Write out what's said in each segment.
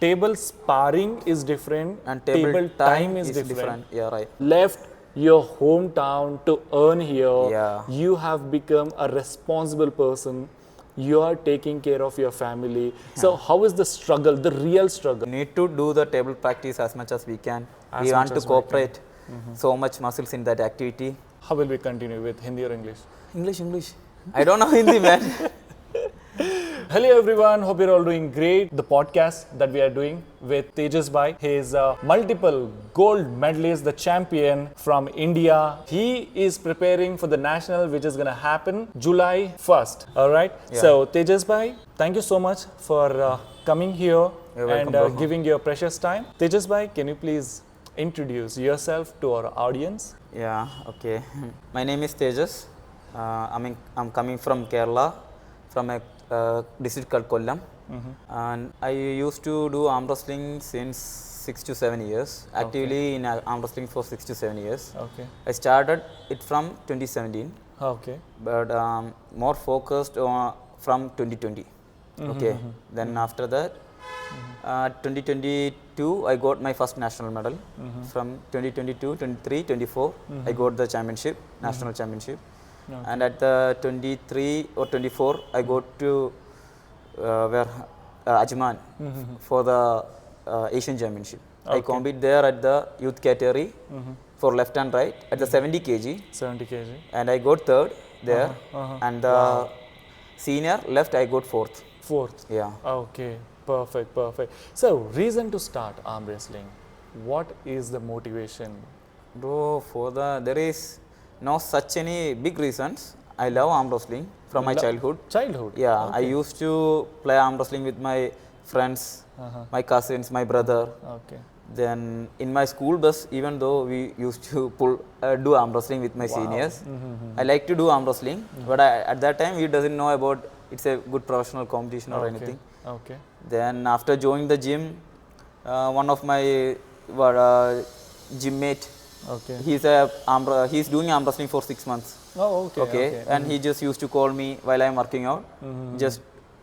table sparring is different And table time is different. Yeah, right. Left your hometown to earn here. Yeah. You have become a responsible person. You are taking care of your family. So how is the struggle, the real struggle? We need to do the table practice as much as we can. As We much want to as we can. cooperate so much muscles in that activity. How will we continue with Hindi or English? English. I don't know Hindi, man. Hello everyone, hope you're all doing great. The podcast that we are doing with Thejas Bhai, he is a multiple gold medalist, the champion from India. He is preparing for the national which is going to happen July 1st. Alright, so Thejas Bhai, thank you so much for coming here and giving your precious time. Thejas Bhai, can you please introduce yourself to our audience? Yeah, okay. My name is Thejas. I'm coming from Kerala, from a district called Kollam, and I used to do arm wrestling since 6 to 7 years. Actively in arm wrestling for 6 to 7 years. Okay. I started it from 2017, Okay. but more focused on from 2020. Okay. Then after that, 2022 I got my first national medal. From 2022, 23, 24 I got the championship, national championship. And at the 23 or 24 I go to Ajman for the Asian championship. I compete there at the youth category for left and right at the 70 kg. 70 kg. And I got third there. And the senior left I got fourth. Fourth. Yeah. Okay, perfect. So, reason to start arm wrestling. What is the motivation? Bro, there is no such any big reasons. I love arm wrestling from my childhood. Childhood? Yeah, I used to play arm wrestling with my friends, my cousins, my brother. Okay. Then in my school bus, even though we used to do arm wrestling with my seniors, I like to do arm wrestling. But at that time, we doesn't know about it's a good professional competition or anything. Okay. Then after joining the gym, one of my gym mate, he's doing arm wrestling for 6 months. Oh, okay. And he just used to call me while I'm working out. Just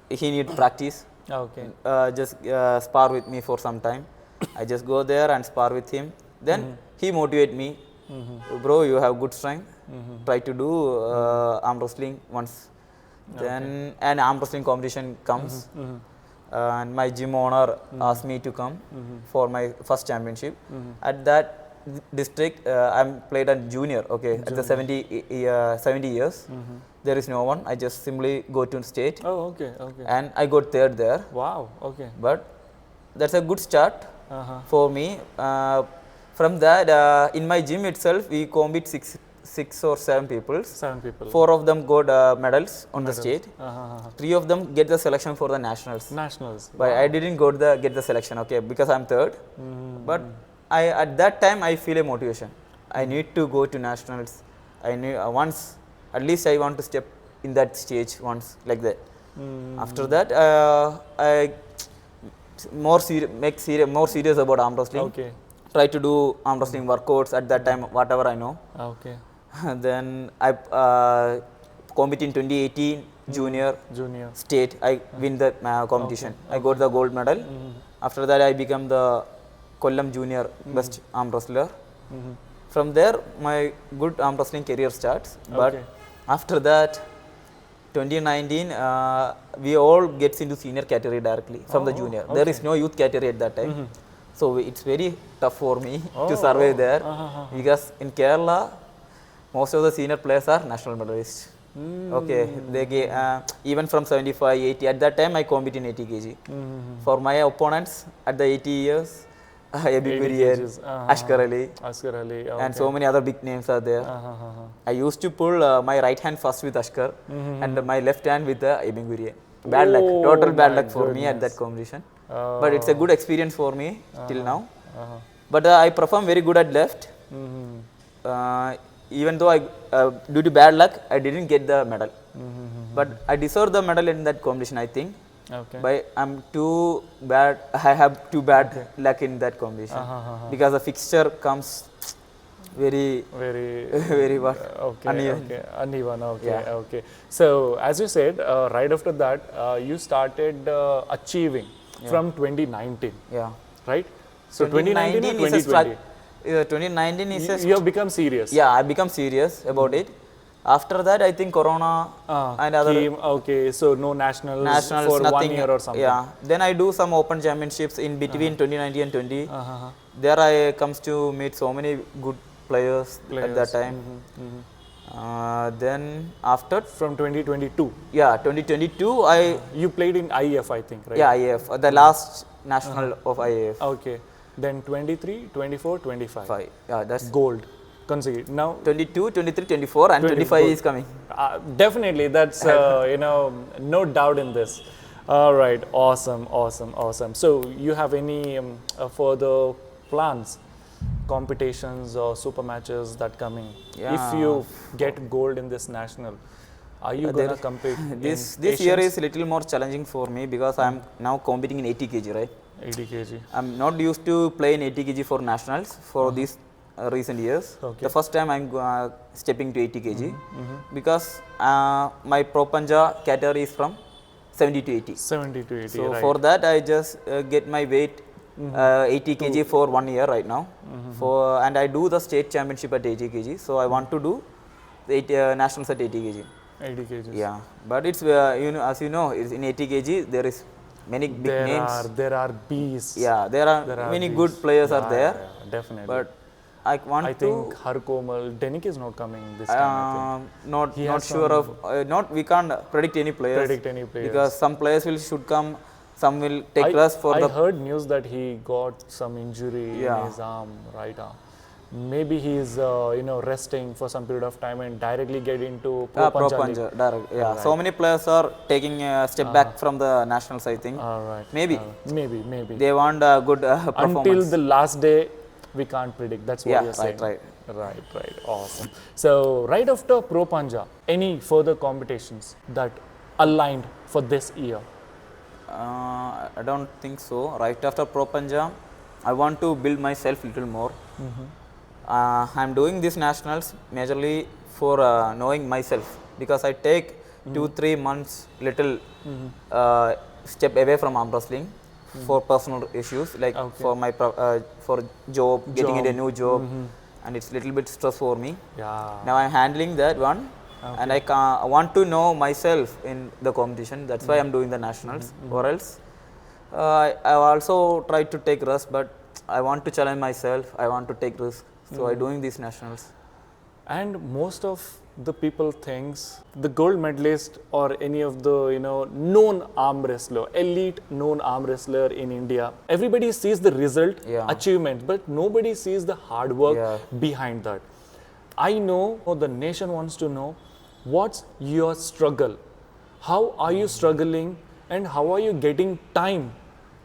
he need practice. Okay. Just spar with me for some time. I just go there and spar with him. Then he motivate me. Bro, you have good strength. Try to do arm wrestling once. Then an arm wrestling competition comes. And my gym owner asked me to come for my first championship. At that district, I'm played at junior. At the 70 years. There is no one. I just simply go to state. Oh, okay. And I got third there. Wow. Okay. But that's a good start for me. From that, in my gym itself, we compete six or seven people. 7 people. 4 of them got medals on the state. 3 of them get the selection for the nationals. But I didn't get the selection, because I'm third. But at that time I feel a motivation. I need to go to nationals. I need once, at least I want to step in that stage once, like that. After that, I more serious about arm wrestling. Try to do arm wrestling workouts at that time, whatever I know. Then I compete in 2018 junior state. I win the competition. I got the gold medal. After that, I become the Kollam junior best arm wrestler. From there, my good arm wrestling career starts. But after that, 2019, we all gets into senior category directly from the junior. There is no youth category at that time. So it's very tough for me to survive there, because in Kerala, most of the senior players are national medalists. They even from 75, 80. At that time, I compete in 80 kg. For my opponents at the 80 years, Ashkar Ali, and so many other big names are there. I used to pull my right hand first with Ashkar and my left hand with the Ebengurian. Bad luck, total bad luck for me at that competition. But it's a good experience for me till now. But I perform very good at left. Even though due to bad luck, I didn't get the medal. But I deserve the medal in that competition, I think. But I'm too bad. I have too bad luck in that competition because the fixture comes very uneven. Okay. So as you said, right after that, you started achieving from 2019, Yeah. right? So 2019 or 2020? 2019 is a You have become serious. yeah, I become serious about it. After that, I think Corona and other Came, okay, so no nationals, nationals, for nothing. 1 year or something. Yeah. Then I do some open championships in between 2019 and 20. There I comes to meet so many good players at that time. Then after From 2022. yeah 2022 I You played in IAF, I think, right? yeah IAF the last national of IAF. Okay. Then 23, 24, 25. 5 yeah that's Gold. Consecutive. Now, 22, 23, 24 and 25 is coming. definitely, that's, no doubt in this. All right. Awesome, awesome, awesome. So, you have any further plans, competitions or super matches that coming? Yeah. If you get gold in this national, are you going to compete This in year Asians? is a little more challenging for me because I am now competing in 80 kg, right? 80 kg. I'm not used to play in 80 kg for nationals for these recent years. Okay. The first time I'm stepping to 80 kg because my pro panja category is from 70 to 80. 70 to 80, So right. for that I just get my weight 80 kg for 1 year right now. And I do the state championship at 80 kg. So I want to do the nationals at 80 kg. 80 kg. Yeah, but it's as you know, it's in 80 kg there is many big names. There are beasts. Yeah, there are many good beasts. players are there. Yeah, definitely. But I want I to. think Harkomal, Denik is not coming this time. Not He not has sure of not we can't predict any players. Predict any players. Because some players should come, some will take rest for I the. heard news that he got some injury in his arm, right arm. Maybe he is resting for some period of time and directly get into Pro Pro Panja League. Panja, direct. Yeah, so many players are taking a step back from the nationals. I think. All right. Maybe. Maybe. They want a good performance. Until the last day, we can't predict. That's what you're saying. Right. Awesome. So, right after Pro Panja, any further competitions that aligned for this year? I don't think so. Right after Pro Panja, I want to build myself a little more. I'm doing these nationals majorly for knowing myself because I take 2-3 months little step away from arm wrestling for personal issues like for my for job, getting into a new job, and it's a little bit stress for me. Yeah. Now I'm handling that one, and I want to know myself in the competition. That's why I'm doing the nationals. Or else, I also try to take rest, but I want to challenge myself. I want to take risk. So I'm doing these nationals. And most of the people thinks the gold medalist or any of the known arm wrestler, elite known arm wrestler in India, everybody sees the result, achievement, but nobody sees the hard work behind that. I know the nation wants to know what's your struggle, how are you struggling, and how are you getting time,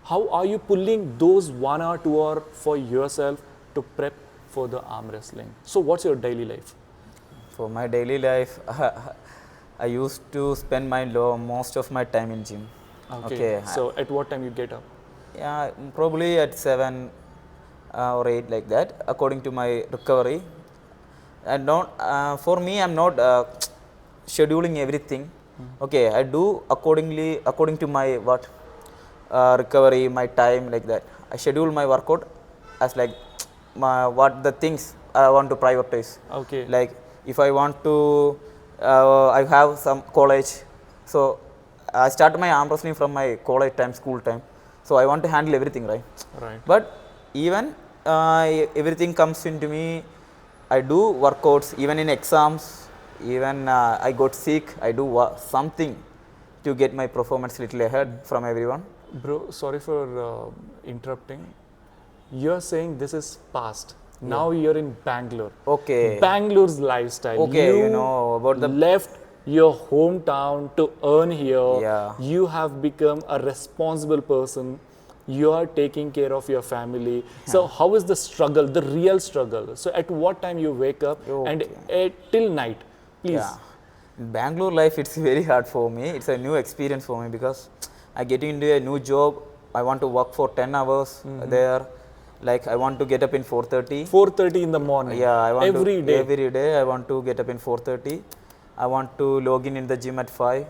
how are you pulling those 1 hour, 2 hour for yourself to prep for the arm wrestling. So what's your daily life? For my daily life, I used to spend most of my time in gym. Okay. So at what time you get up? Yeah, probably at 7 or 8 like that, according to my recovery. And for me, I'm not scheduling everything. Okay, I do according to my recovery, my time like that. I schedule my workout as like what the things I want to prioritize. Okay. Like if I want to, I have some college, so I start my arm wrestling from my college time, school time. So I want to handle everything, right? Right. But even everything comes into me. I do workouts even in exams. Even I got sick. I do something to get my performance little ahead from everyone. Bro, sorry for interrupting. You're saying this is past. Now you're in Bangalore. Okay. Bangalore's lifestyle. Okay, you know about the left your hometown to earn here. Yeah. You have become a responsible person. You are taking care of your family. Yeah. So how is the struggle, the real struggle? So at what time you wake up and till night, please? Yeah. In Bangalore life, it's very hard for me. It's a new experience for me because I get into a new job. I want to work for 10 hours there. Like I want to get up in 4:30. 4:30 in the morning. Yeah, I want every day. Every day I want to get up in 4:30. I want to log in the gym at 5.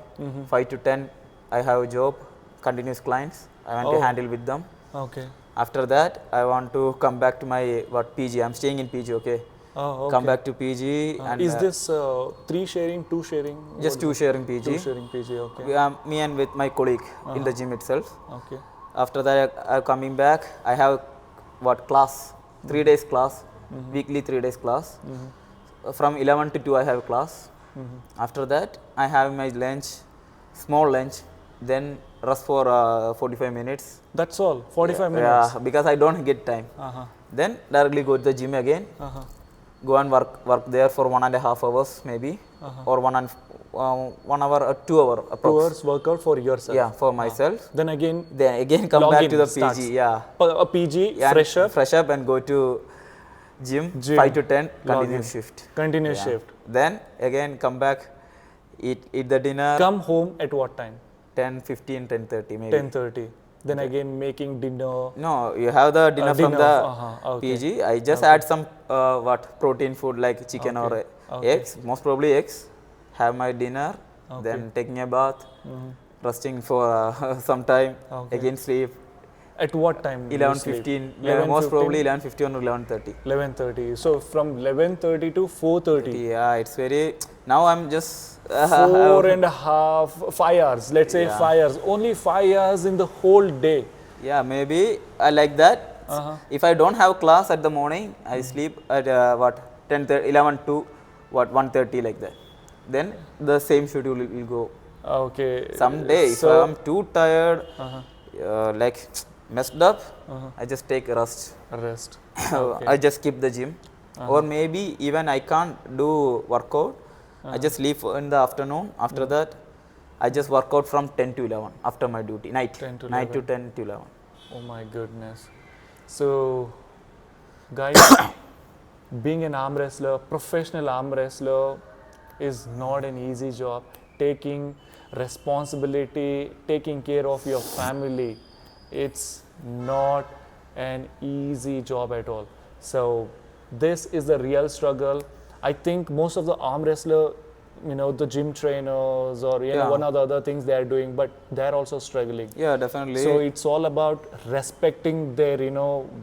5 to 10 I have a job, continuous clients. I want to handle with them. Okay. After that, I want to come back to my PG. I'm staying in PG, okay? Oh, okay. Come back to PG and is this 3 sharing, 2 sharing? just 2 sharing PG. 2 sharing PG, okay. Me and with my colleague in the gym itself. Okay. After that, I'm coming back. I have class? 3 days class, weekly 3 days class. From 11 to 2, I have class. After that, I have my lunch, small lunch, then rest for 45 minutes. That's all, 45 minutes? Yeah, because I don't get time. Then directly go to the gym again, go and work there for 1.5 hours maybe, or 1 hour or 2 hour approx. 2 hours workout for yourself? Yeah, for myself. Then again come back to the starts. PG. Yeah. A PG, fresh up and go to gym 5 to 10, continuous shift. Continuous shift. Then again come back, eat the dinner. Come home at what time? 10:15, 10:30 maybe. 10:30. Then again making dinner. No, you have the dinner from the PG. I just add some protein food like chicken or eggs, most probably eggs. Have my dinner, then taking a bath, resting for some time, again sleep. At what time? 11:15. Most probably 11:50 or 11:30. 11:30. So from 11:30 to 4:30. Yeah, it's very. Now I'm just 4.5, 5 hours. Let's say 5 hours. Only 5 hours in the whole day. Yeah, maybe I like that. If I don't have class at the morning, I sleep at 11 to 1:30 like that. Then the same schedule will go. Okay. Someday, if I'm too tired, like messed up, I just take a rest. Okay. I just skip the gym, or maybe even I can't do workout. I just leave in the afternoon. After that, I just work out from 10 to 11 after my duty, night to 10 to 11. Oh my goodness. So, guys, being an arm wrestler, professional arm wrestler is not an easy job. Taking responsibility, taking care of your family, it's not an easy job at all. So, this is the real struggle. I think most of the arm wrestler, the gym trainers or one of the other things they are doing, but they are also struggling. Yeah, definitely. So it's all about respecting their,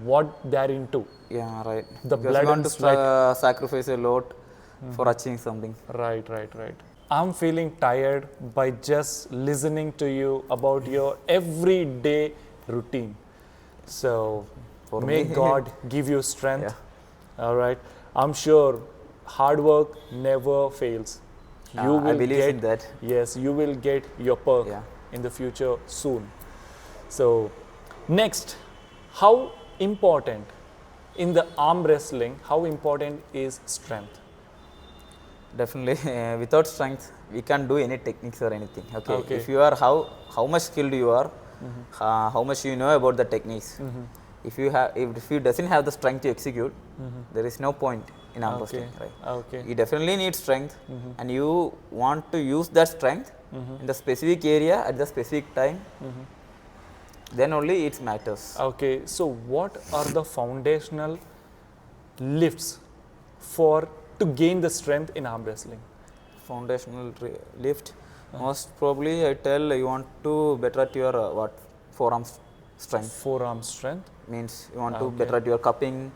what they are into. Yeah, right. The because blood you want and to sweat. Sacrifice a lot for achieving something. Right. I'm feeling tired by just listening to you about your everyday routine. So may God give you strength. Yeah. All right. I'm sure hard work never fails. You will I believe in that. Yes, you will get your perk in the future soon. So, next, how important in the arm wrestling, how important is strength? Definitely, without strength, we can't do any techniques or anything. Okay. If you are how much skilled you are, how much you know about the techniques. If you doesn't have the strength to execute, there is no point in arm wrestling, right? You definitely need strength, and you want to use that strength in the specific area at the specific time. Then only it matters. Okay, so what are the foundational lifts to gain the strength in arm wrestling? Foundational lift, most probably I tell you want to better at your forearm strength. Forearm strength means you want to better at your cupping,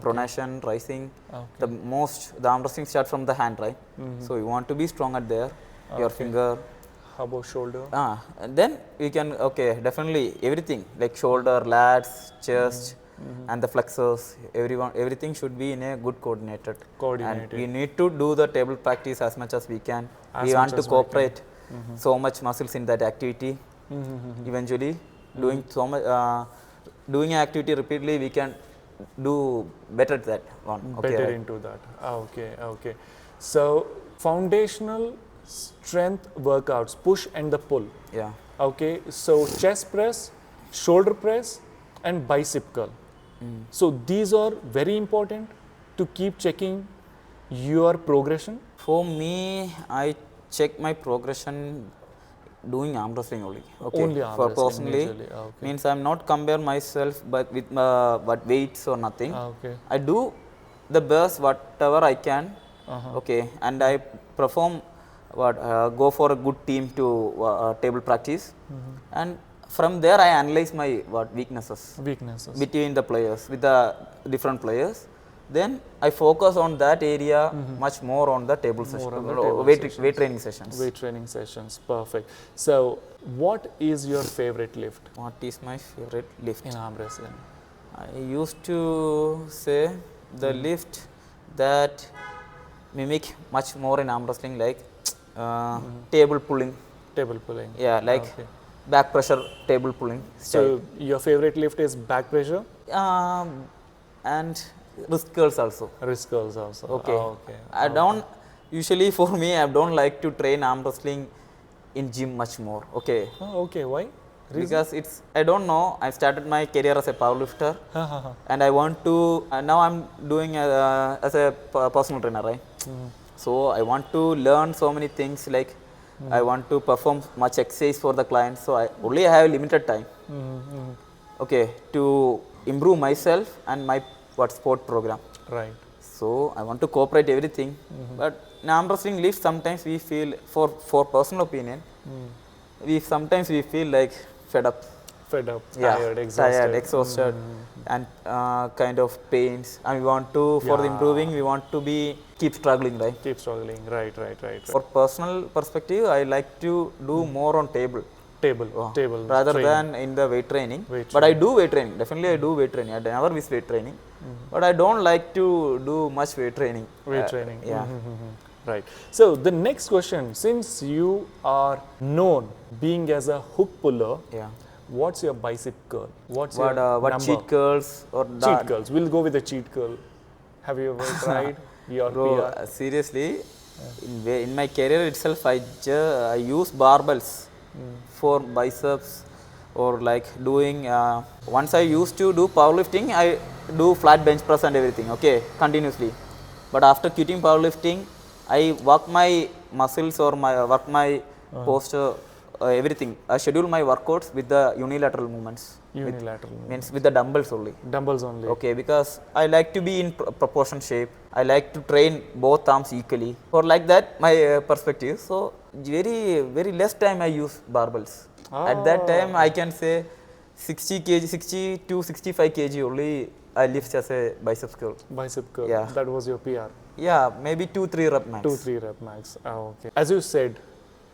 pronation, rising. The arm wrestling starts from the hand, right? So you want to be strong at there, your finger. How about shoulder? And then we can definitely everything like shoulder, lats, chest, and the flexors. Everything should be in a good coordinated. And we need to do the table practice as much as we can. We want to cooperate so much muscles in that activity. Eventually, doing so much, doing an activity repeatedly, we can do better at that one. Better into that. Okay. So foundational strength workouts, push and the pull. Yeah. Okay. So chest press, shoulder press, and bicep curl. So these are very important to keep checking your progression. For me, I check my progression doing arm wrestling only. Only arm for wrestling personally, means I'm not compare myself but with weights or nothing. I do the best whatever I can. And I perform go for a good team to table practice, and from there I analyze my weaknesses Weaknesses. between the players, with the different players. Then I focus on that area much more on the table session, on the table weight training sessions. Weight training sessions. Perfect. So, what is your favorite lift What is my favorite lift? in arm wrestling? I used to say the lift that mimic much more in arm wrestling, like table pulling. Table pulling. Yeah, like back pressure table pulling style. So, your favorite lift is back pressure? And wrist curls also. Wrist curls also. Okay. Okay. I don't usually, for me, I don't like to train arm wrestling in gym much more. Okay. Oh, okay. Why? Because it's, I don't know, I started my career as a powerlifter and I want to, now I'm doing as a personal trainer, right? So I want to learn so many things, like I want to perform much exercise for the client, so I only have limited time, okay, to improve myself and my sport program. Right. So I want to cooperate everything, but in arm wrestling lift sometimes we feel, for personal opinion, we feel like fed up, Tired, exhausted, and kind of pains, and we want to, for the improving, we want to keep struggling, right? Keep struggling. Right. For personal perspective, I like to do more on table rather than in the weight training. But I do weight training. Definitely I do weight training. I never miss weight training. But I don't like to do much weight training. Yeah. Right. So the next question, since you are known being as a hook puller, what's your bicep curl? What's your number? Cheat curls or cheat curls? We'll go with the cheat curl. Have you ever tried your PR? Seriously, in my career itself, I use barbells for biceps, or like doing, once I used to do powerlifting, I do flat bench press and everything, okay, continuously. But after quitting powerlifting, I work my muscles or work my posture, everything. I schedule my workouts with the unilateral movements. Means with the dumbbells only. Dumbbells only. Okay, because I like to be in proportion shape. I like to train both arms equally. Or like that, my perspective. So very less time I use barbells. At that time, I can say 60 to 65 kg only I lift as a bicep curl. Bicep curl. Yeah. That was your PR. Yeah, maybe 2-3 rep max. 2-3 rep max. Okay. As you said,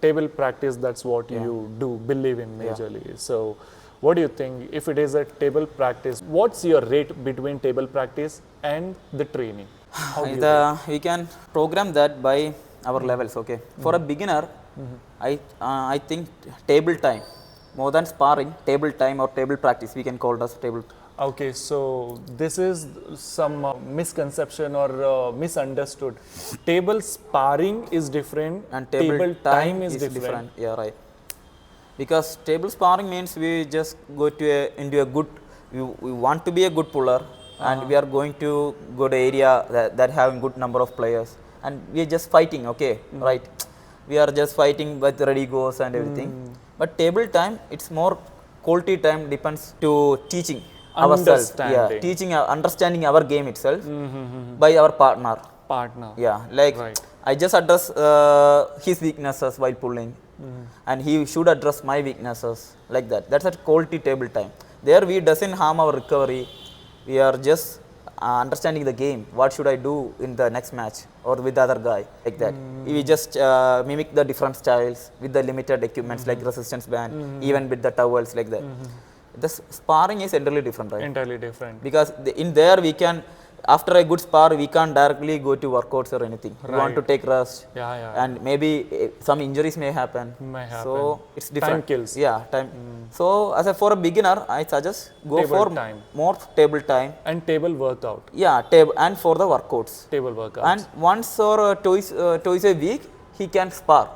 table practice, that's what you do, believe in majorly. So, what do you think, if it is a table practice, what's your rate between table practice and the training? We can program that by our levels, okay. For a beginner, I think table time, more than sparring, table time or table practice, we can call it as table. Okay, so this is some misconception or misunderstood. Table sparring is different and table time is different. Yeah, right. Because table sparring means we just go to into a good, we want to be a good puller, and we are going to go to area that having good number of players, and we are just fighting, okay, right. We are just fighting with ready goes and everything. But table time, it's more quality time, depends to teaching ourselves, understanding our game itself by our partner. Yeah, like I just address his weaknesses while pulling, and he should address my weaknesses, like that. That's a quality table time. There we doesn't harm our recovery. We are just understanding the game. What should I do in the next match or with the other guy, like that. We just mimic the different styles with the limited equipments like resistance band, even with the towels, like that. The sparring is entirely different, right? Entirely different. Because in there we can, after a good spar, we can't directly go to workouts or anything. We want to take rest. And maybe some injuries may happen. So it's different. Time kills. Yeah, time. So for a beginner, I suggest go table for more table time. And table workout. Yeah, table and for the workouts. Table workouts. And once or twice a week, he can spar.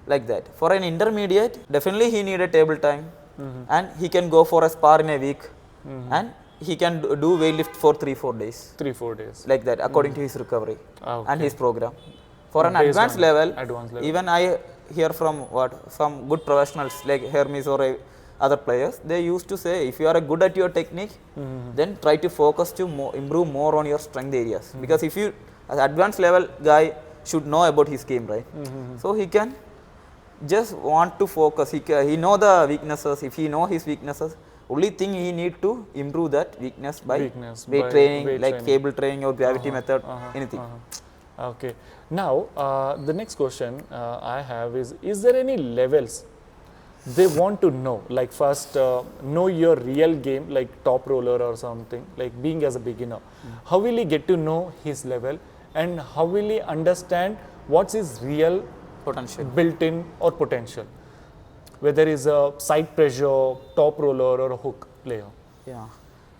Like that. For an intermediate, definitely he need a table time. And he can go for a spar in a week, and he can do weight lift for 3-4 days. 3-4 days. Like that, according to his recovery and his program. For an advanced level, even I hear from some good professionals like Hermes or other players, they used to say, if you are good at your technique, then try to focus to improve more on your strength areas. Because if you, as advanced level guy, should know about his game, right? So he can just want to focus. He know the weaknesses. If he know his weaknesses, only thing he need to improve that weakness by weight training, like cable training or gravity method, anything. Okay. Now, the next question I have is there any levels they want to know? Like first, know your real game, like top roller or something, like being as a beginner. How will he get to know his level and how will he understand what's his real Potential. built-in or potential? Whether it's a side pressure, top roller or a hook player. Yeah.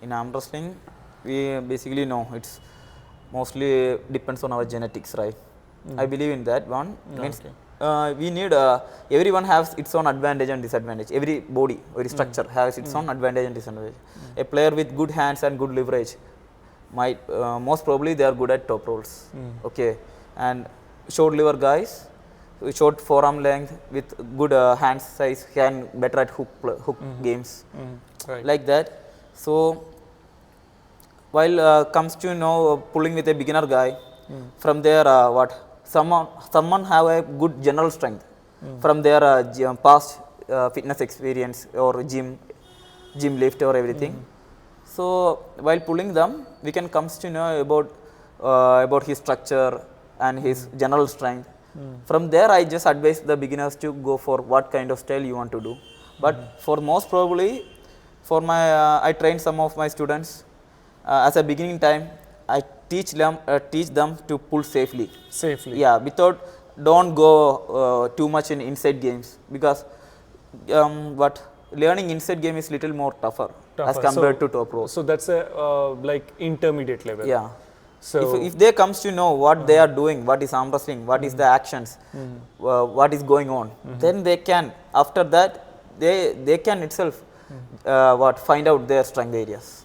In arm wrestling, we basically know it's mostly depends on our genetics, right? I believe in that one. Means we need everyone has its own advantage and disadvantage. Every body, every structure has its own advantage and disadvantage. A player with good hands and good leverage might most probably they are good at top rolls. Okay, and short lever guys, short forearm length with good hand size can better at hook games, like that. So while comes to pulling with a beginner guy, from there someone have a good general strength from their past fitness experience or gym lift or everything. So while pulling them, we can comes to know about his structure and his general strength. From there, I just advise the beginners to go for what kind of style you want to do. But for most probably, for my I train some of my students as a beginning time. I teach them to pull safely. Yeah, without don't go too much in inside games, because learning inside game is little more tougher. As compared to top row. So that's a like intermediate level. Yeah. So if they comes to know what they are doing, what is arm wrestling, what is the actions, what is going on, then they can, after that they can itself find out their strength areas.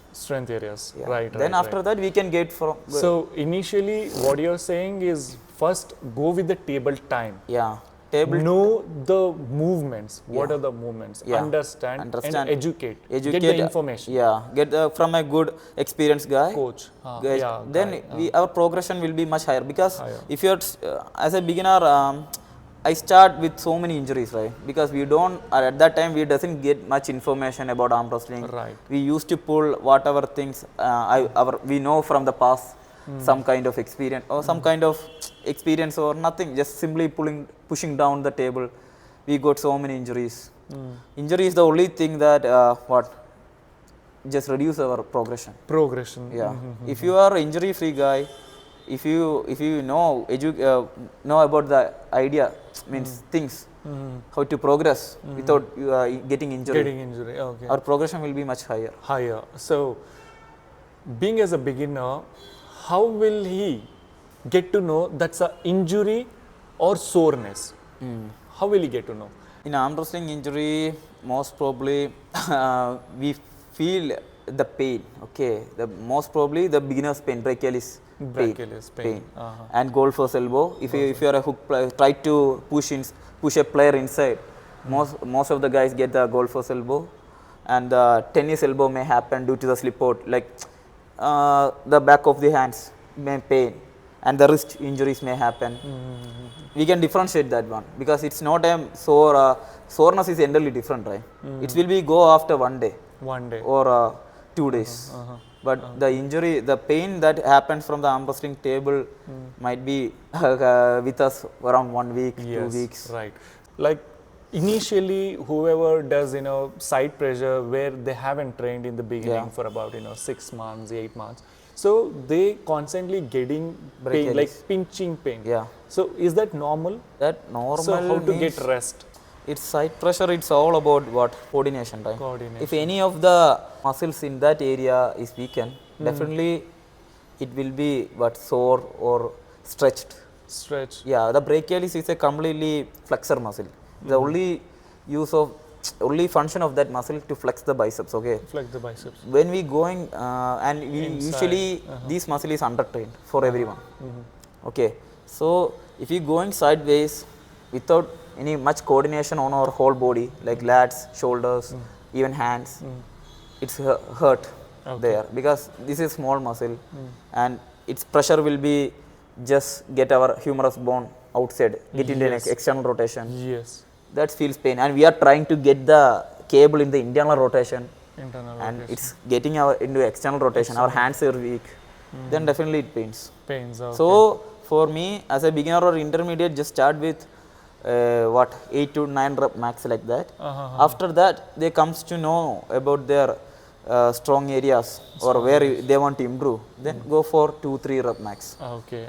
Yeah. Right. Then after that we can get from. So initially what you're saying is first go with the table time. Yeah. Know the movements. What are the movements? Understand and educate. Get the information. Yeah. Get from a good experienced guy. Coach. Then our progression will be much higher, because if you're as a beginner, I start with so many injuries, right? Because we don't at that time we doesn't get much information about arm wrestling. Right. We used to pull whatever things we know from the past. Some kind of experience or some kind of experience or nothing, just simply pushing down the table. We got so many injuries. Injury is the only thing that just reduce our progression. Yeah. If you are injury free guy, if you know about the idea, means things, how to progress without getting injury. Okay. Our progression will be much higher. So being as a beginner, how will he get to know that's an injury or soreness? How will he get to know? In arm wrestling injury, most probably we feel the pain. Okay, most probably the beginner's pain, brachialis pain. And golfer's elbow. If you are a hook player, try to push a player inside. Most of the guys get the golfer's elbow, and the tennis elbow may happen due to the slip out, like the back of the hands may pain, and the wrist injuries may happen. We can differentiate that one, because it's not a soreness is entirely different, right? It will be go after one day or 2 days. But the injury, the pain that happens from the arm wrestling table might be with us around 1 week, 2 weeks. Right. Like initially, whoever does side pressure where they haven't trained in the beginning for about 6 months, 8 months, so they constantly getting pain, like pinching pain. Yeah. So is that normal? That normal. So how to get rest? It's side pressure. It's all about coordination, right? Coordination. If any of the muscles in that area is weakened, definitely it will be sore or stretched. Yeah, the brachialis is a completely flexor muscle. The only function of that muscle to flex the biceps. Okay. Flex the biceps. When we going and we usually this muscle is undertrained for everyone. Okay. So if we going sideways without any much coordination on our whole body, like lats, shoulders, even hands, it's hurt there, because this is small muscle and its pressure will be just get our humerus bone outside, get into an external rotation. Yes. that feels pain. And we are trying to get the cable in the internal rotation. And it's getting into external rotation. Our hands are weak. Then definitely it pains. Okay. So for me, as a beginner or intermediate, just start with 8 to 9 rep max like that. After that, they comes to know about their strong areas or where they want to improve. Then go for 2-3 rep max. Okay.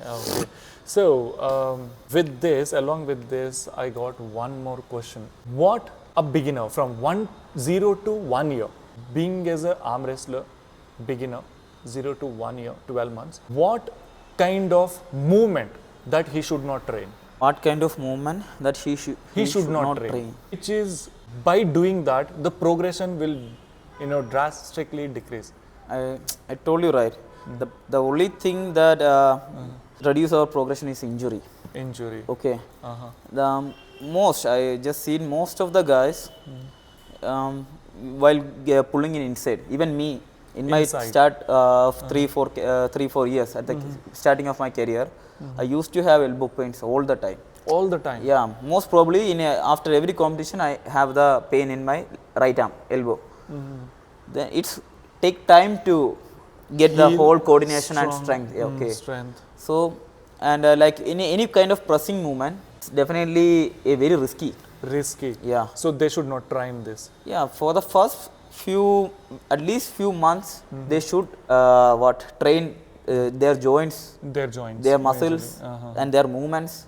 So with this, along with this, I got one more question. What a beginner from 0 to 1 year, being as an arm wrestler, beginner, 0 to 1 year, 12 months, what kind of movement that he should not train? What kind of movement that he should not train? Which is, by doing that, the progression will, drastically decrease. I told you right. The only thing that reduce our progression is injury. Okay. The most I just seen most of the guys while pulling in inside. Even me in my start of 3-4 years at the starting of my career, I used to have elbow pains all the time. All the time? Yeah, most probably after every competition I have the pain in my right arm, elbow. Then it's take time to get the whole coordination and strength. Okay. So, and like any kind of pressing movement, it's definitely a very risky. Yeah. So they should not try in this. Yeah, for the first at least few months, they should train their joints, their muscles, and their movements,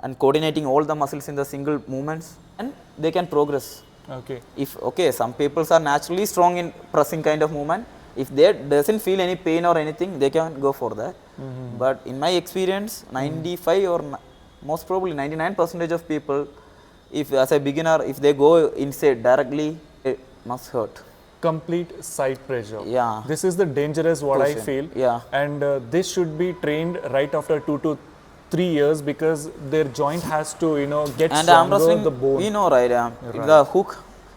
and coordinating all the muscles in the single movements, and they can progress. Okay. Some people are naturally strong in pressing kind of movement. If they doesn't feel any pain or anything, they can go for that. But in my experience, 95 or most probably 99% of people, if as a beginner, if they go inside directly, it must hurt. Complete side pressure. Yeah. This is the dangerous what I feel. Yeah. And this should be trained right after 2 to 3 years, because their joint has to, get and stronger, the bone. We know, right?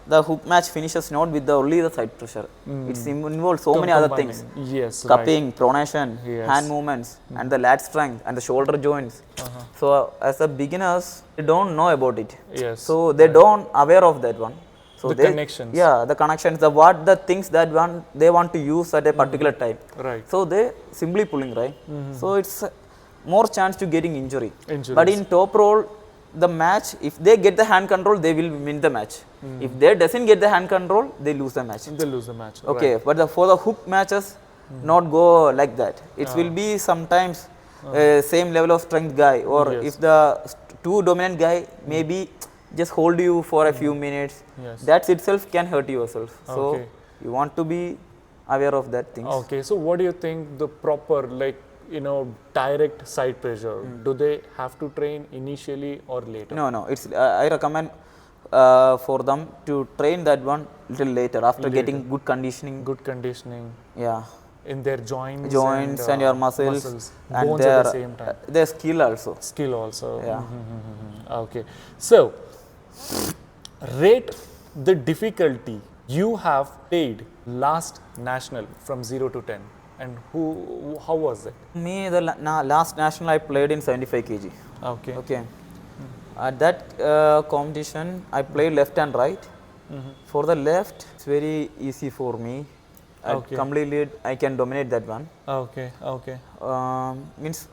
The hook match finishes not with only the side pressure. It involves so many other things. Yes. Cupping, pronation, hand movements, and the lat strength, and the shoulder joints. So as a beginners, they don't know about it. Yes. So they don't aware of that one. So the connections. Yeah, the connections, the things that they want to use at a particular time. Right. So they simply pulling, right? So it's more chance to getting injury. Injuries. But in top roll, the match, if they get the hand control, they will win the match. If they doesn't get the hand control, they lose the match. Okay, right. But for the hook matches, not go like that. It will be sometimes same level of strength guy, or if the two dominant guy maybe just hold you for a few minutes, that itself can hurt yourself. So you want to be aware of that things. Okay, so what do you think the proper, direct side pressure, do they have to train initially or later? No, it's I recommend for them to train that one little later, after getting good conditioning. Yeah. In their joints and your muscles and bones at the same time. Their skill also. Yeah. Okay. So, rate the difficulty you have played last national from 0 to 10, and how was it? Me, the last national I played in 75 kg. Okay. At that competition, I played left and right. For the left, it's very easy for me. Completely, I can dominate that one. Okay. Means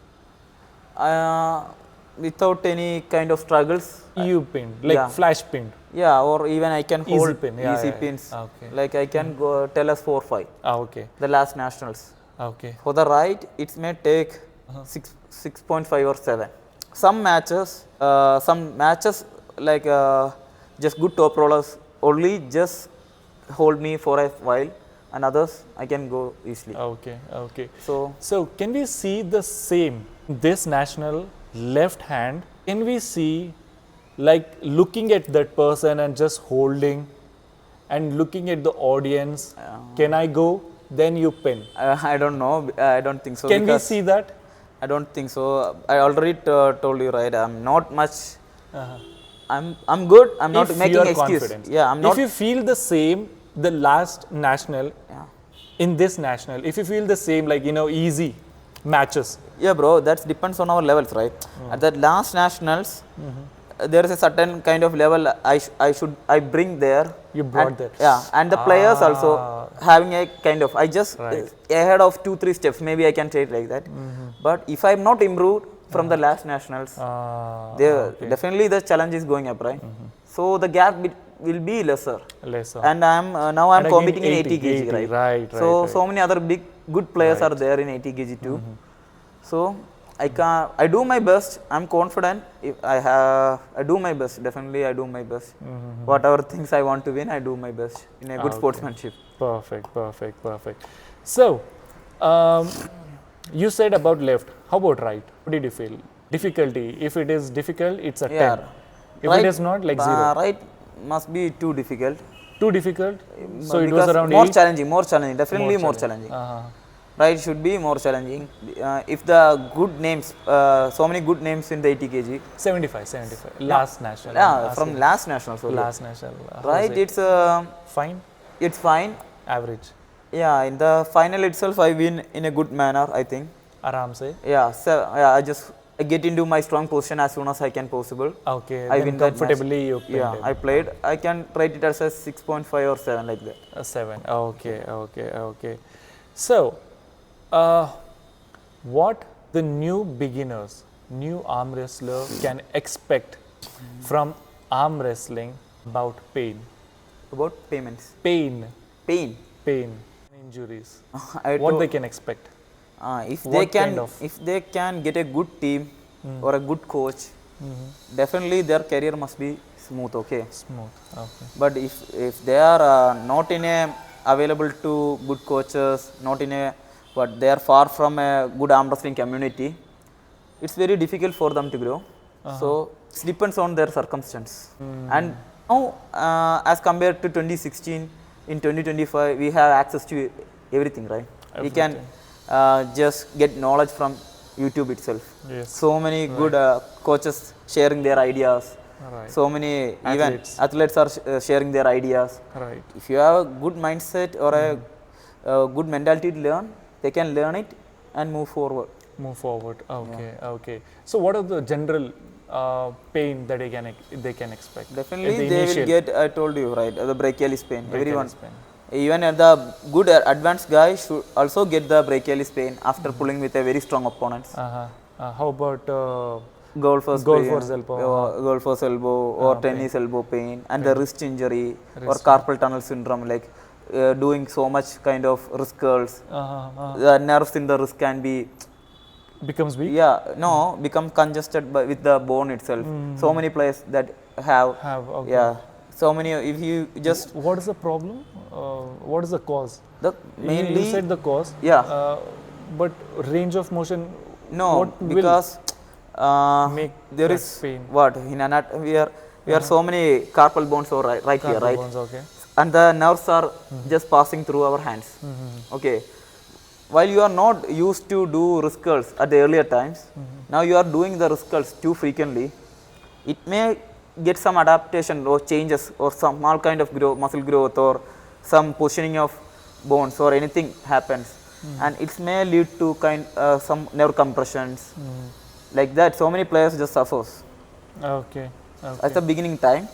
without any kind of struggles. You pinned, like flash pinned. Yeah, or even I can hold easy pins. Okay. Like I can go tell us 4-5. Okay. The last nationals. Okay. For the right, it may take 6.5 or 7. Some matches like just good top rollers only just hold me for a while, and others I can go easily. Okay. So can we see the same this national left hand? Can we see like looking at that person and just holding and looking at the audience? Can I go? Then you pin. I don't know. I don't think so. Can we see that? I don't think so. I already told you, right? I'm not much. I'm good. I'm not making excuse. Confident. Yeah, I'm not. If you feel the same, the last national, in this national, if you feel the same, like easy matches. Yeah, bro. That depends on our levels, right? At that last nationals, there is a certain kind of level I bring there. You brought and, that. Yeah, and the players also having a kind of, I just Right. ahead of 2-3 steps, maybe I can say it like that. But if I am not improved from the last nationals, definitely the challenge is going up, right? So the gap will be lesser. And now I'm And competing in again 80 kg, 80, right? right, So right. so many other big good players are there in 80 kg too. So I do my best. I'm confident. If I do my best. Definitely, I do my best. Whatever things I want to win, I do my best in a good sportsmanship. Perfect. So, you said about left. How about right? What did you feel? Difficulty. If it is difficult, it's a 10. If right, it is not, like 0. Right must be too difficult. Too difficult? So it Because was around more 8? challenging. Definitely more challenging. Right, should be more challenging. If the good names, so many good names in the 80 kg. 75. Last national. Yeah, from last national. So last national. Right, it's fine. It's fine. Average. Yeah, in the final itself, I win in a good manner, I think. Aram se. Yeah, so I get into my strong position as soon as I can possible. Okay. I then win comfortably you played. Yeah, I played. I can rate it as a 6.5 or 7 like that. A 7. Okay. So, what the new beginners, new arm wrestler can expect from arm wrestling about pain? About payments. Pain. Injuries. What they can expect? If they can get a good team or a good coach, definitely their career must be smooth. Okay. But if they are not in a available to good coaches, not in a they are far from a good arm wrestling community, it's very difficult for them to grow. So it depends on their circumstance. And now, as compared to 2016, in 2025, we have access to everything, right? We can just get knowledge from YouTube itself. Yes. So many good coaches sharing their ideas. Right. So many athletes are sharing their ideas. Right. If you have a good mindset or a good mentality to learn, they can learn it and move forward. Okay. So what are the general pain that they can expect? Definitely they will get, I told you, right, the brachialis pain. Everyone. Even the good advanced guy should also get the brachialis pain after pulling with a very strong opponents. How about golfer's elbow or tennis elbow pain and the wrist injury or carpal tunnel syndrome, like doing so much kind of wrist curls. The nerves in the wrist can be becomes weak. Become congested with the bone itself. So many players that have so many. If you just what is the problem? What is the cause? Mainly you said the cause. But range of motion. No, because there is pain. What in anatomy we are so many carpal bones or right here, right? Bones, okay. And the nerves are just passing through our hands. Okay. While you are not used to do wrist curls at the earlier times, now you are doing the wrist curls too frequently. It may get some adaptation or changes or some small kind of muscle growth or some positioning of bones or anything happens, and it may lead to some nerve compressions like that. So many players just suffers. Okay. At the beginning time.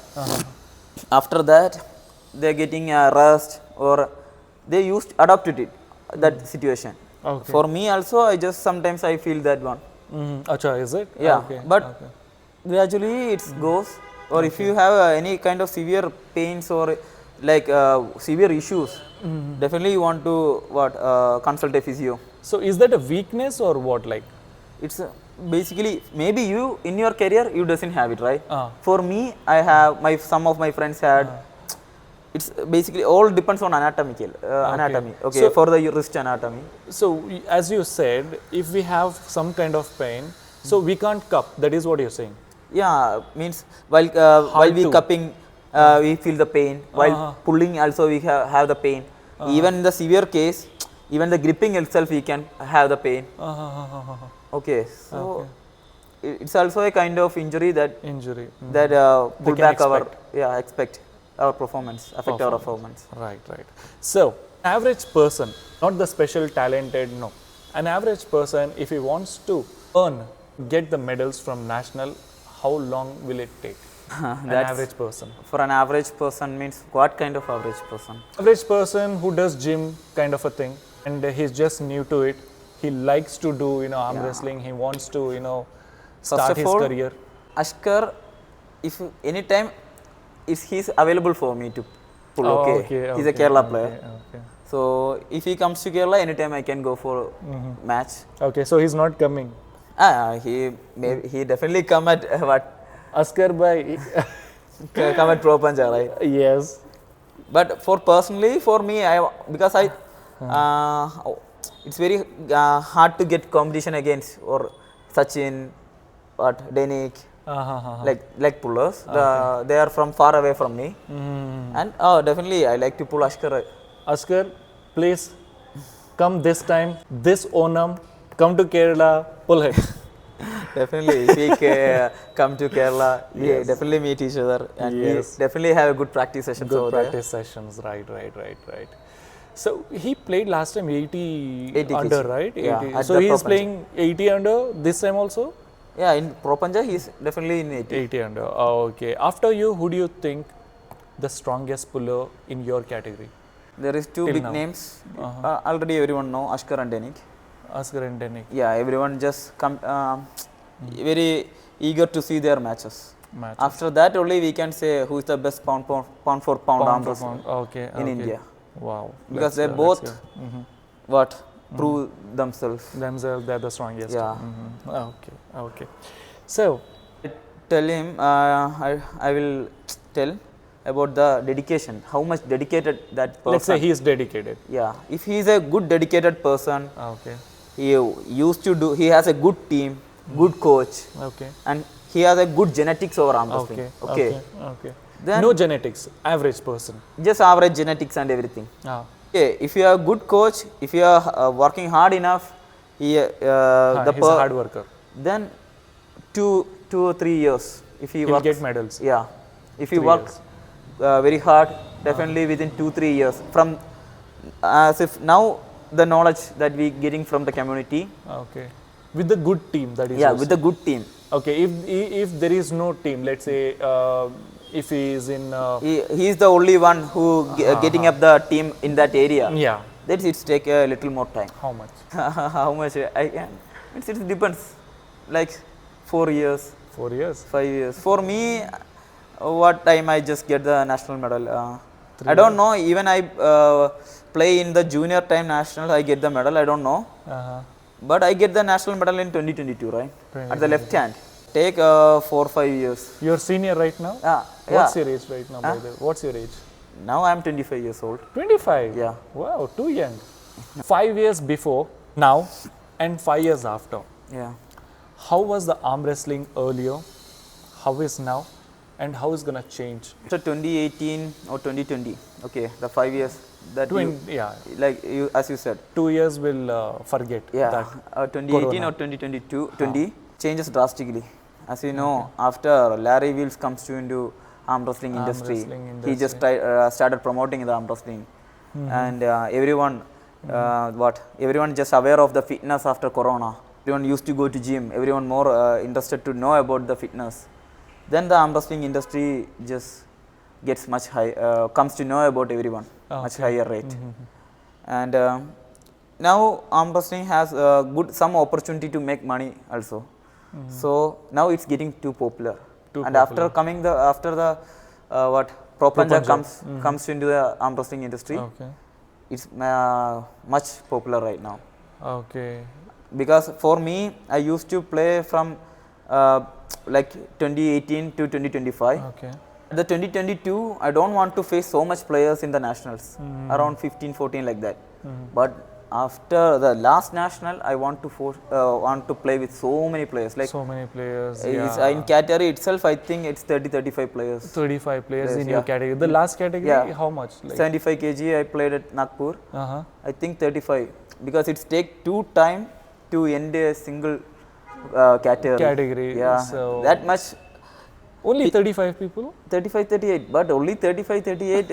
After that, they're getting a rest or they used adapted it that situation. For me also, sometimes I feel that one. Acha, is it? But gradually it goes. Or if you have any kind of severe pains or like severe issues, definitely you want to consult a physio. So is that a weakness or what? Like it's basically maybe you in your career you doesn't have it, right? For me, I have some of my friends had. It's basically all depends on anatomy. Okay, so for the wrist anatomy. So as you said, if we have some kind of pain, so we can't cup. That is what you're saying. Yeah, means while we cupping, we feel the pain. While pulling also we have the pain. Even in the severe case, even the gripping itself we can have the pain. Okay, so it's also a kind of injury that pull back expect our performance, affect our performance. Right. So average person, not the special talented, no. An average person, if he wants to get the medals from national, how long will it take? An average person. For an average person means what kind of average person? Average person who does gym kind of a thing, and he's just new to it. He likes to do, arm wrestling. He wants to, start his career. Ashkar, if anytime, he's available for me to pull. Okay. He's a Kerala player. Okay. So if he comes to Kerala, anytime I can go for match. Okay, so he's not coming. He definitely come at what? Askar bhai. Come at Pro Punja, right? Yes. But for me, because it's very hard to get competition against or Sachin, Denik, like pullers. They are from far away from me, and definitely I like to pull Ashkar. Askar, please come this time, this Onam, come to Kerala, pull it. Definitely, if we come to Kerala, we definitely meet each other, and we definitely have a good practice sessions. Good practice sessions, right. So he played last time 80 under, kg. right? 80. Yeah, so he's playing 80 under this time also? Yeah, in Pro Punja, he's definitely in 80. 80 under, okay. After you, who do you think the strongest puller in your category? There is two big names. Already everyone know Ashkar and Denik. Askar and Denik. Yeah, everyone just come very eager to see their matches. After that only we can say who is the best pound for pound arm wrestler in India. Wow. Because they both prove themselves. They're the strongest. Yeah. Okay. So tell him, I will tell about the dedication, how much dedicated that person. Let's say he is dedicated. Yeah, if he is a good dedicated person, he has a good team, good coach, and he has a good genetics over arm wrestling. Okay. Then no genetics, average person. Just average genetics and everything. Okay, if you are a good coach, if you are working hard enough, he's a hard worker. Then 2 or 3 years, if he will get medals. Yeah, if he works very hard, definitely within 2-3 years. From as if now the knowledge that we getting from the community. Okay. With the good team, that is. Yeah, with the good team. Okay, if there is no team, let's say if he is in. He is the only one who getting up the team in that area. Yeah. That it take a little more time. How much? How much? It depends. Like 4 years. 4 years. 5 years. For me, what time I just get the national medal? I don't know. Even I play in the junior time national, I get the medal. I don't know. But I get the national medal in 2022, right? At the left hand. Take 4 or 5 years. You're senior right now? What's your age right now, by the way? What's your age? Now I'm 25 years old. 25? Yeah. Wow, too young. 5 years before, now, and 5 years after. Yeah. How was the arm wrestling earlier? How is now? And how is gonna change? So 2018 or 2020, okay, the 5 years that as you said. 2 years will forget that. 2018 Corona. or 2020 changes drastically. As you know, after Larry Wheels comes into arm wrestling industry, he just started promoting the arm wrestling, and everyone just aware of the fitness after Corona. Everyone used to go to gym. Everyone more interested to know about the fitness. Then the arm wrestling industry just gets much high, comes to know about everyone, much higher rate. And now arm wrestling has some opportunity to make money also. So now it's getting too popular. After the Pro Punja comes into the arm wrestling industry, it's much popular right now. Okay. Because for me, I used to play from like 2018 to 2025. Okay. The 2022, I don't want to face so much players in the nationals, around 15, 14 like that. But after the last national, I want to play with so many players. Like so many players. In category itself, I think it's 30-35 players. 35 players in your category. The last category, how much? Like 75 kg, I played at Nagpur. I think 35 because it's take 2 time to end a single category. Yeah. So that much Only 35 people? 35, 38, but only 35, 38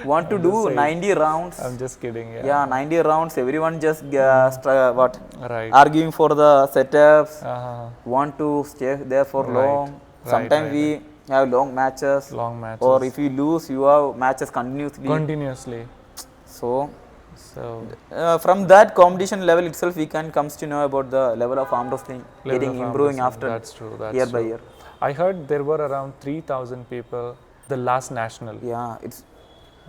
want to do saying. 90 rounds. I'm just kidding. Yeah. Yeah, 90 rounds. Everyone just Right. arguing for the setups. Uh-huh. Want to stay there for Right. long. Sometimes we have long matches. Long matches. Or if you lose, you have matches continuously. So from that competition level itself, we can comes to know about the level of arm wrestling getting improving after that's true. That's year true. by year. I heard there were around 3,000 people the last national. Yeah, it's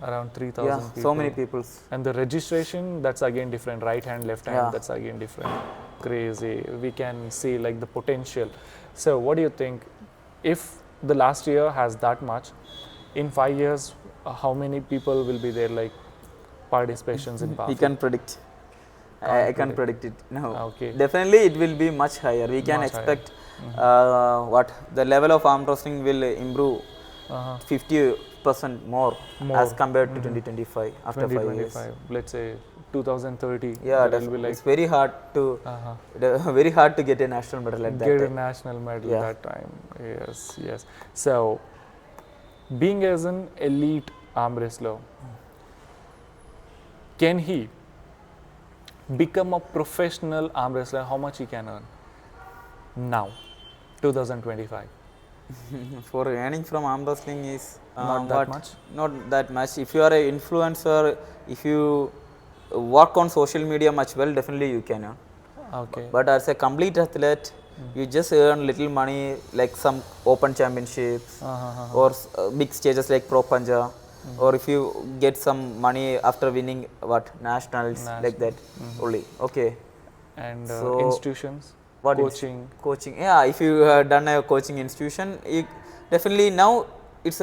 around 3,000 people. So many people. And the registration, that's again different. Right hand, left hand, that's again different. Crazy. We can see like the potential. So what do you think? If the last year has that much, in 5 years, how many people will be there, like participations in powerlifting? We can predict. I can predict it. No. Okay. Definitely it will be much higher. We can expect the level of arm wrestling will improve 50% more as compared to 2025 after 5 years. Let's say 2030. Yeah, it's very hard to get a national medal at that time. Get a national medal that time. Yes, yes. So, being as an elite arm wrestler, can he become a professional arm wrestler? How much he can earn now, 2025? For earning from arm wrestling is not that much. Not that much. If you are an influencer, if you work on social media much well, definitely you can earn. Okay. But as a complete athlete, you just earn little money like some open championships or big stages like Pro Panja. Or if you get some money after winning nationals like that only. Okay. And institutions? Coaching. Yeah, if you have done a coaching institution, definitely now it's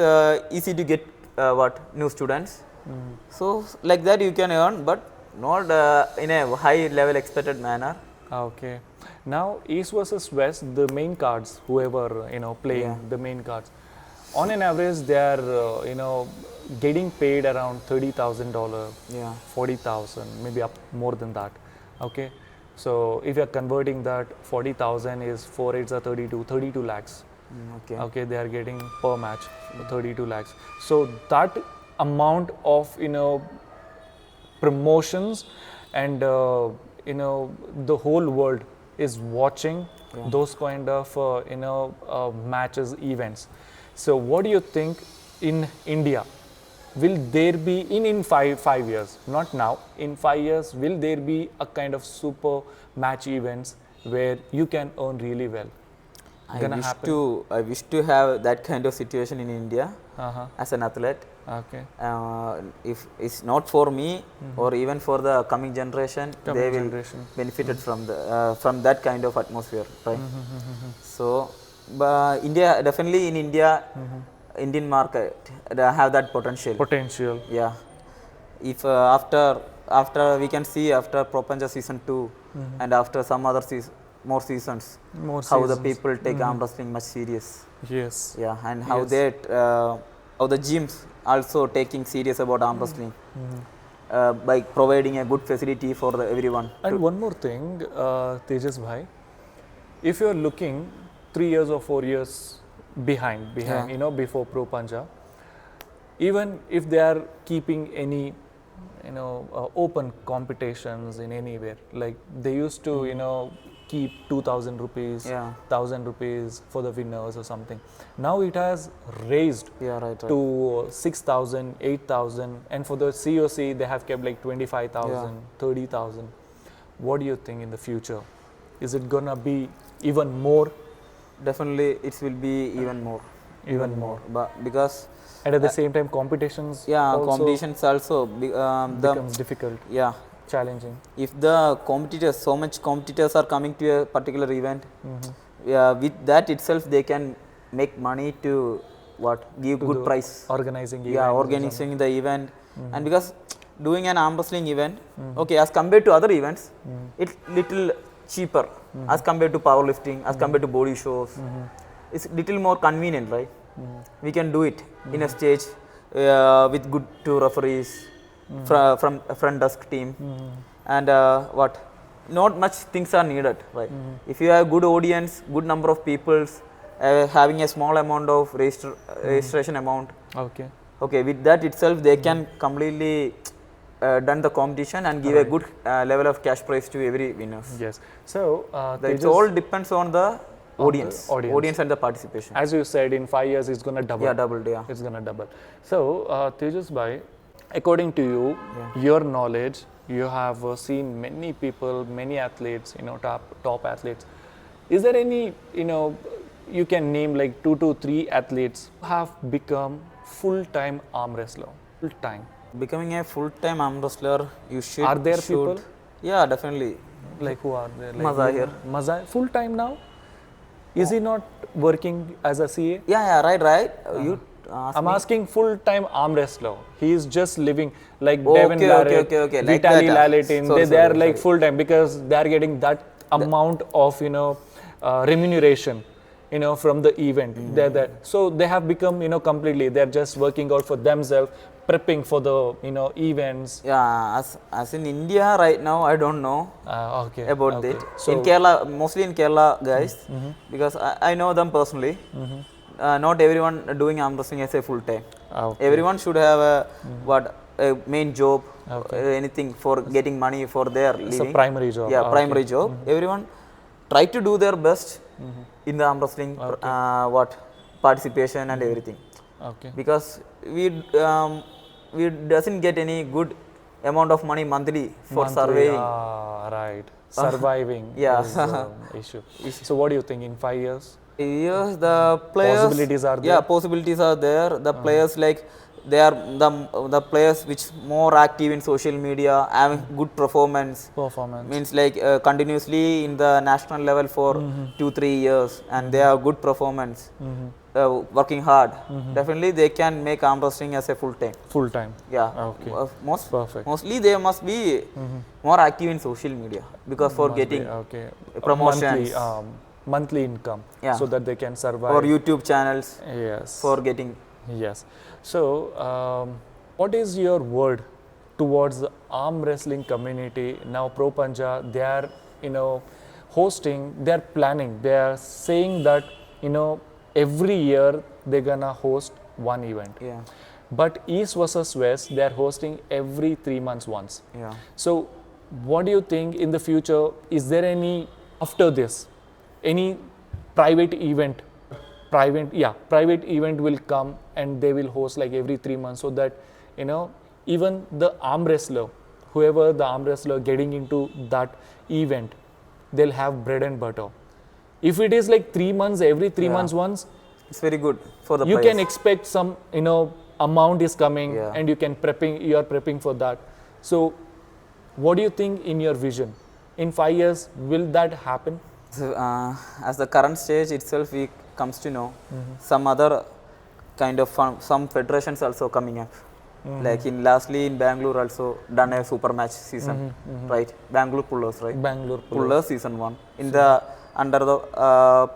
easy to get new students. So like that you can earn, but not in a high level expected manner. Okay. Now East versus West, the main cards, whoever playing the main cards, on an average they are getting paid around $30,000, 40,000, maybe up more than that. Okay. So if you are converting that, 40,000 is 4 8s are 32 lakhs. Okay, they are getting per match 32 lakhs. So that amount of promotions and the whole world is watching those kind of matches, events. So what do you think in India? Will there be in 5 years, not now, in 5 years, will there be a kind of super match events where you can earn really well? I wish to have that kind of situation in India as an athlete. Okay. If it's not for me or even for the coming generation, they will benefit from that kind of atmosphere, right? So, India, definitely in India, Indian market have that potential. Yeah. If after we can see after Propanja season 2 and after some other more seasons, how the people take arm wrestling much serious. Yes. Yeah, and how they how the gyms also taking serious about arm wrestling by providing a good facility for everyone. And one more thing, Thejas bhai, if you are looking 3 years or 4 years behind before Pro Panja, even if they are keeping any open competitions in anywhere, like they used to keep 2,000 rupees, 1,000 rupees for the winners or something. Now it has raised to 6,000, 8,000, and for the COC they have kept like 25,000, 30,000. What do you think in the future? Is it gonna be even more? Definitely it will be even more. But because and at the same time competitions competitions also becomes difficult, challenging. If the so much competitors are coming to a particular event, with that itself they can make money to give good price, organizing the event. And because doing an arm wrestling event, as compared to other events, it's little cheaper as compared to powerlifting, as compared to body shows. It's little more convenient, right? We can do it in a stage with good 2 referees from a front desk team, and not much things are needed, right? If you have good audience, good number of peoples, having a small amount of registration amount. Okay. Okay, with that itself, they can completely done the competition and give a good level of cash prize to every winners. Yes. So It all depends on the audience and the participation. As you said, in 5 years it's gonna double. Yeah, doubled. Yeah. It's gonna double. So Thejas bhai, according to you, your knowledge, you have seen many people, many athletes, top athletes. Is there any, you can name like 2 to 3 athletes who have become full-time arm wrestler? Full-time. Becoming a full-time arm wrestler, you should. Are there people? Yeah, definitely. Like who are there? Like Mazahir. Mazahir, full-time now? Is he not working as a CA? Yeah, right. You I'm asking full-time arm wrestler. He is just living like Devin Larratt, okay. Like Vitaly that, Lalatin. They are like full-time because they are getting that amount of remuneration, from the event. They're there. So they have become completely. They're just working out for themselves, prepping for the events. Yeah, as in India right now, I don't know about that. So in Kerala, mostly in Kerala guys, because I know them personally. Not everyone doing arm wrestling as a full time. Everyone should have a main job, anything for getting money for their living. It's a primary job. Yeah, primary job. Everyone try to do their best in the arm wrestling, participation and everything. Okay. Because we doesn't get any good amount of money monthly for surviving. Right. Surviving is issue. So what do you think in 5 years? Yes, the players. Possibilities are there. Yeah, possibilities are there. The players they are the players which more active in social media, having good performance. Means continuously in the national level for 2-3 years, and they have good performance. Working hard. Definitely they can make arm wrestling as a full time. Full time. Yeah. Okay. Mostly they must be more active in social media because for getting promotions. Monthly income, so that they can survive. Or YouTube channels. Yes. For getting. Yes. So, what is your word towards the arm wrestling community now? Pro Panja, they are hosting. They are planning. They are saying that every year they're gonna host one event. Yeah. But East versus West, they are hosting every 3 months once. Yeah. So, what do you think in the future? Is there any after this? Any private event will come and they will host like every 3 months, so that even the arm wrestler, whoever the arm wrestler getting into that event, they'll have bread and butter. If it is like 3 months, every 3 months once, it's very good for the you players. can expect some amount is coming and you are prepping for that. So what do you think in your vision in 5 years, will that happen? So, as the current stage itself, we comes to know some other kind of some federations also coming up. Like lastly in Bangalore also done a super match season, right? Bangalore Pullers, right? Bangalore Pullers season 1 in the under the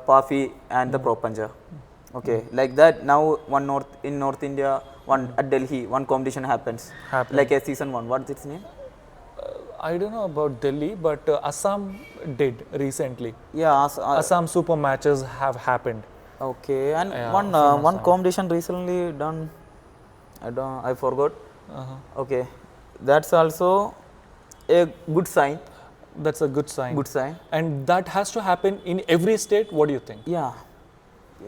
Pafi and the Pro Panja. Okay, like that now one in North India, one at Delhi, one competition happens. Like a season 1. What's its name? I don't know about Delhi, but Assam did recently. Yeah, Assam super matches have happened. Okay, and one competition recently done. I forgot. Okay, that's also a good sign. That's a good sign. Good sign. And that has to happen in every state. What do you think? Yeah,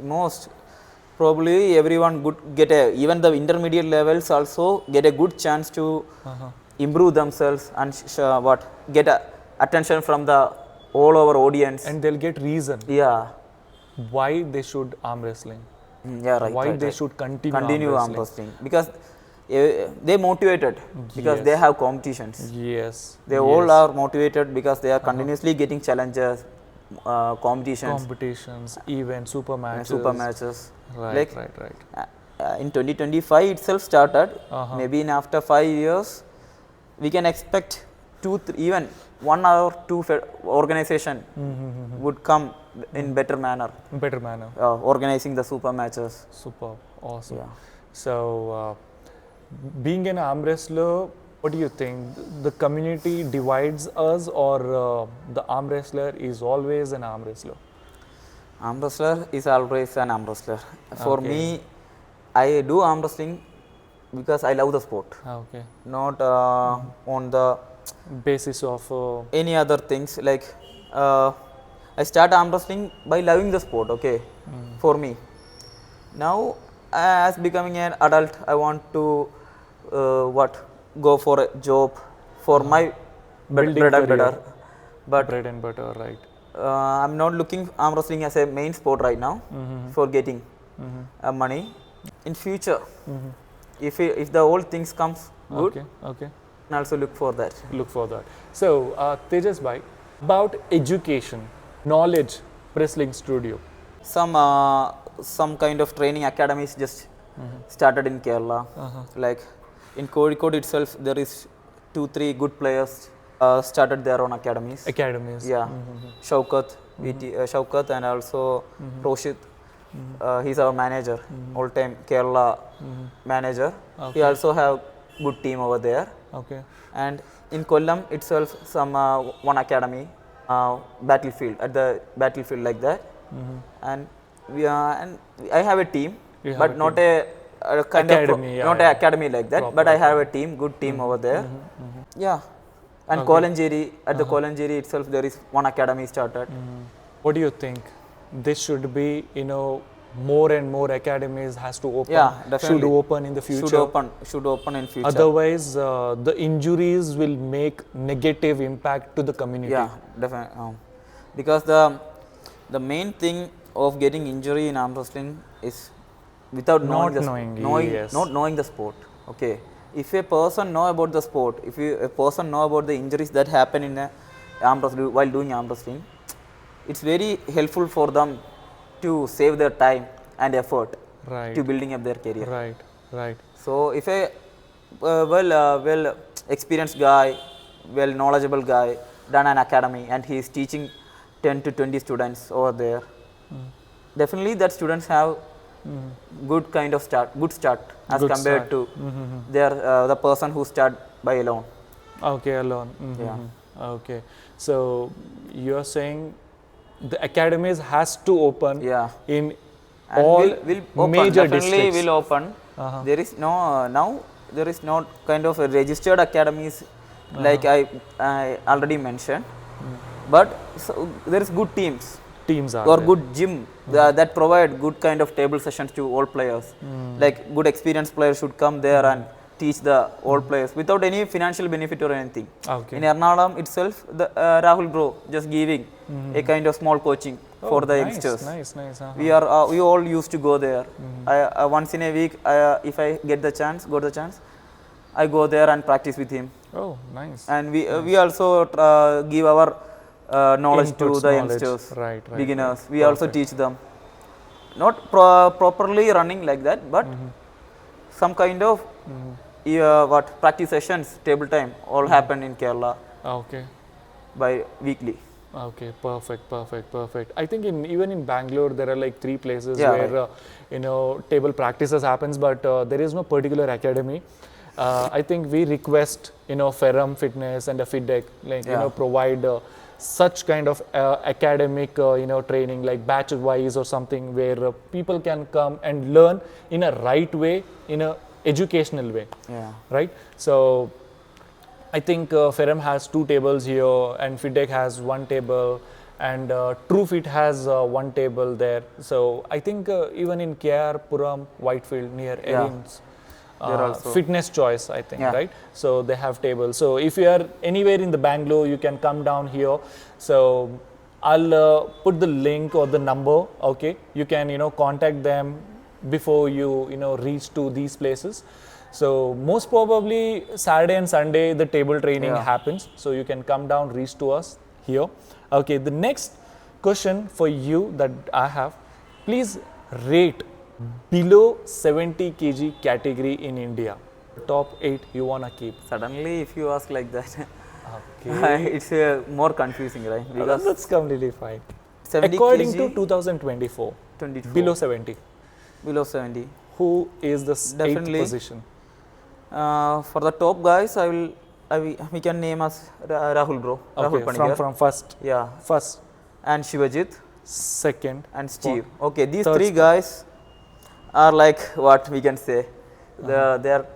most probably everyone even the intermediate levels also get a good chance to improve themselves and get attention from the all over audience. And they'll get reason. Yeah. Why they should arm wrestling. Yeah, right. Why they should continue arm wrestling. Because they motivated because they have competitions. Yes. They all are motivated because they are continuously getting challenges, competitions, events, super matches. Right. In 2025 itself started. Maybe in after 5 years, we can expect 2-3, even 1 or 2 organization would come in better manner. Organizing the super matches. Super, awesome. Yeah. So, being an arm wrestler, what do you think? The community divides us, or the arm wrestler is always an arm wrestler? Arm wrestler is always an arm wrestler. For Okay. me, I do arm wrestling because I love the sport, Okay. not on the Basis of any other things. Like I start arm wrestling by loving the sport. Okay, for me. Now, as becoming an adult, I want to go for a job for my Building bread and career. butter. But bread and butter, right? I'm not looking arm wrestling as a main sport right now for getting money. In future, if the whole things comes good, Okay. Okay. I'll also look for that. Look for that. So, Tejas bhai, about education, knowledge, wrestling studio. Some kind of training academies just started in Kerala. Like in Kozhikode itself, there is 2-3 good players started their own academies. Academies. Yeah, Shaukat, Shaukat, and also Roshit. He's our manager, all-time Kerala manager. Okay. He also have good team over there. Okay. And in Kollam itself, some one academy, battlefield at the battlefield like that. And I have a team, You have but a not a kind Academy, of not yeah. a academy like that. Proper But I have a team, good team over there. Yeah, and Okay. Kolanjeri, at the Kolanjeri itself, there is one academy started. What do you think? This should be, more and more academies has to open. Yeah, definitely. Should open in the future. Should open in future. Otherwise, the injuries will make negative impact to the community. Yeah, definitely. Because the main thing of getting injury in arm wrestling is without Not knowing knowing, yes. not knowing the sport. Okay, if a person know about the sport, if a person know about the injuries that happen in arm wrestling while doing arm wrestling, it's very helpful for them to save their time and effort Right. to building up their career. Right. Right. So if a well experienced guy, well knowledgeable guy done an academy and he is teaching 10 to 20 students over there, definitely that students have good kind of good start as Good compared start. to their the person who start by alone. Okay, alone. Yeah. Okay. So you're saying the academies has to open Yeah. in And all will open, major definitely districts. will open. There is no now there is not kind of a registered academies like I already mentioned, but so there is good teams Teams are or there. good gym that provide good kind of table sessions to all players. Like good experienced players should come there and teach the all players without any financial benefit or anything. Okay. In Ernakulam itself, the Rahul bro just giving a kind of small coaching for the nice, youngsters. Nice. We all used to go there. I once in a week, if I get the chance, I go there and practice with him. Oh, nice. And we also give our knowledge to Inputs, the knowledge. youngsters, Right, beginners. right. We also Perfect. teach them. Not properly running like that, but some kind of practice sessions, table time, all happen in Kerala Okay. by weekly. Okay, perfect. I think even in Bangalore there are like 3 places Yeah, where table practices happens, but there is no particular academy. I think we request Ferrum Fitness and a FitDeck provide such kind of academic training like batch wise or something where people can come and learn in a right way, in a educational way. Yeah. Right. So I think Ferrum has 2 tables here and FitDeck has 1 table and TrueFit has 1 table there. So I think even in KR Puram, Whitefield near Erin's, There also. Fitness Choice, I think, Yeah. right? So they have tables. So if you are anywhere in the Bangalore, you can come down here. So I'll put the link or the number. Okay, you can contact them before you reach to these places. So most probably Saturday and Sunday the table training happens. So you can come down, reach to us here. Okay, the next question for you that I have, please rate below 70 kg category in India. Top 8 you wanna keep. Suddenly, if you ask like that, Okay. it's more confusing, right? Because That's completely fine. 70 According kg, to 2024, 24, below 70, below 70. who is the 8th Definitely. position? For the top guys, we can name as Rahul bro, Rahul Okay, Panigar. from first. Yeah, First. and Shivajit. second. and Steve. Okay, these Third three spot. guys are like what we can say. They are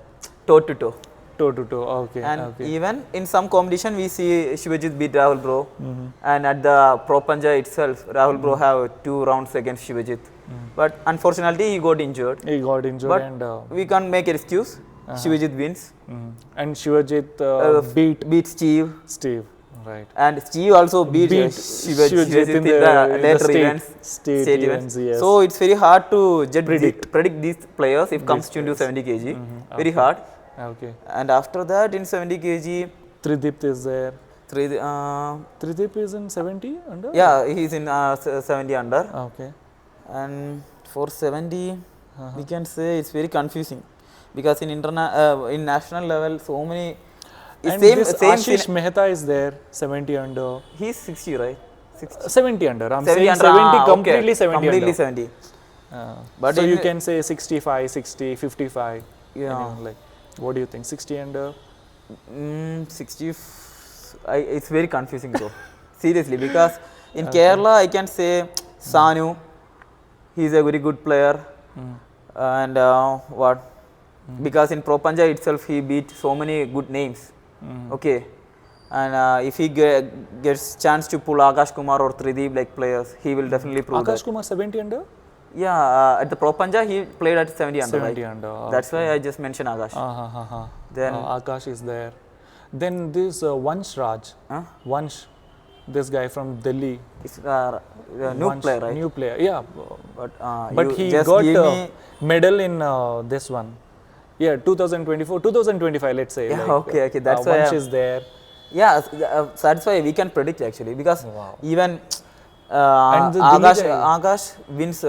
toe to toe. Toe to toe. Okay. And okay. even in some competition, we see Shivajit beat Rahul Bro. And at the Pro Panja itself, Rahul Bro have 2 rounds against Shivajit. But unfortunately, he got injured. He got injured But and we can't make an excuse. Shivajit wins. and Shivajit Beat Steve. Steve. Right. And Steve also beat Shivajit in the later state events. Yes. So it's very hard to predict these players if comes to 70 kg. Very hard. Okay. And after that, in 70 kg, Tridip is there. Three, Tridip is in 70 under? yeah, he's in 70 under. Okay. And for 70, we can say it's very confusing because in in national level, so many. And this Ashish Mehta is there, 70 under. He's 60, right? 60. 70 under. I'm 70 saying under. 70 Okay. completely 70 Completely under. 70. But so in you can say 65, 60, 55. Yeah. Anyone, like, what do you think? 60 under? 60. It's very confusing though. Seriously, because in Kerala, I can say Sanu. He's a very good player. And what? Because in Pro Panja itself, he beat so many good names. Okay. And if he gets chance to pull Akash Kumar or Tridip like players, he will definitely prove Akash that. Kumar 70 under? Yeah, at the Pro Panja, he played at 70 under. 70 right? under. That's why I just mentioned Akash. Then Akash is there. Then this Vansh Raj. Vansh, this guy from Delhi. it's a new Vansh, player, right? New player, yeah. But But he just got give me medal in this one. Yeah, 2024, 2025, let's say. Yeah, like, okay, that's why Vansh is there. yeah, so that's why we can predict actually because Wow. even And the Delhi guy. Akash wins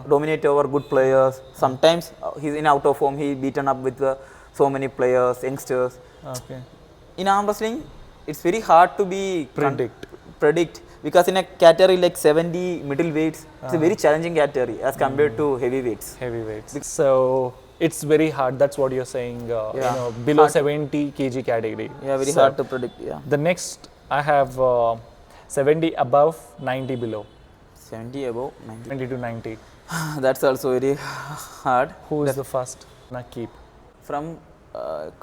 dominate over good players. Sometimes he's in out of form. He beaten up with so many players, youngsters. Okay. In arm wrestling, it's very hard to be predict because in a category like 70 middleweights, it's a very challenging category as compared to heavyweights. Heavyweights. So it's very hard. That's what you're saying. You Yeah. know, below 70 kg category. Yeah, very So hard to predict. Yeah, The next I have 70 above, 90 below. 70 above 90. 20 to 90. That's also very hard. Who is the first? Nakib. From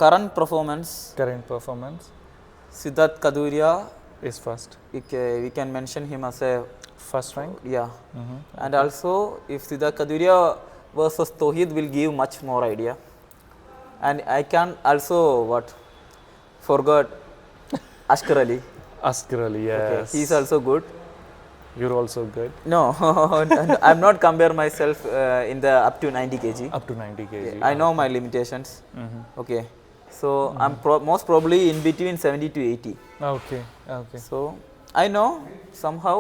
current performance, Current performance Siddharth Kaduria, is first. we can mention him as a First rank. yeah. And also if Siddharth Kaduria versus Tohid will give much more idea. And I can also forgot Ashkar Ali. Askar Ali, yes. He's also good. You're also good. No, I'm not compare myself in the up to 90 kg. Up to 90 kg. I know my limitations. Okay, so I'm most probably in between 70 to 80. Okay. Okay. So I know somehow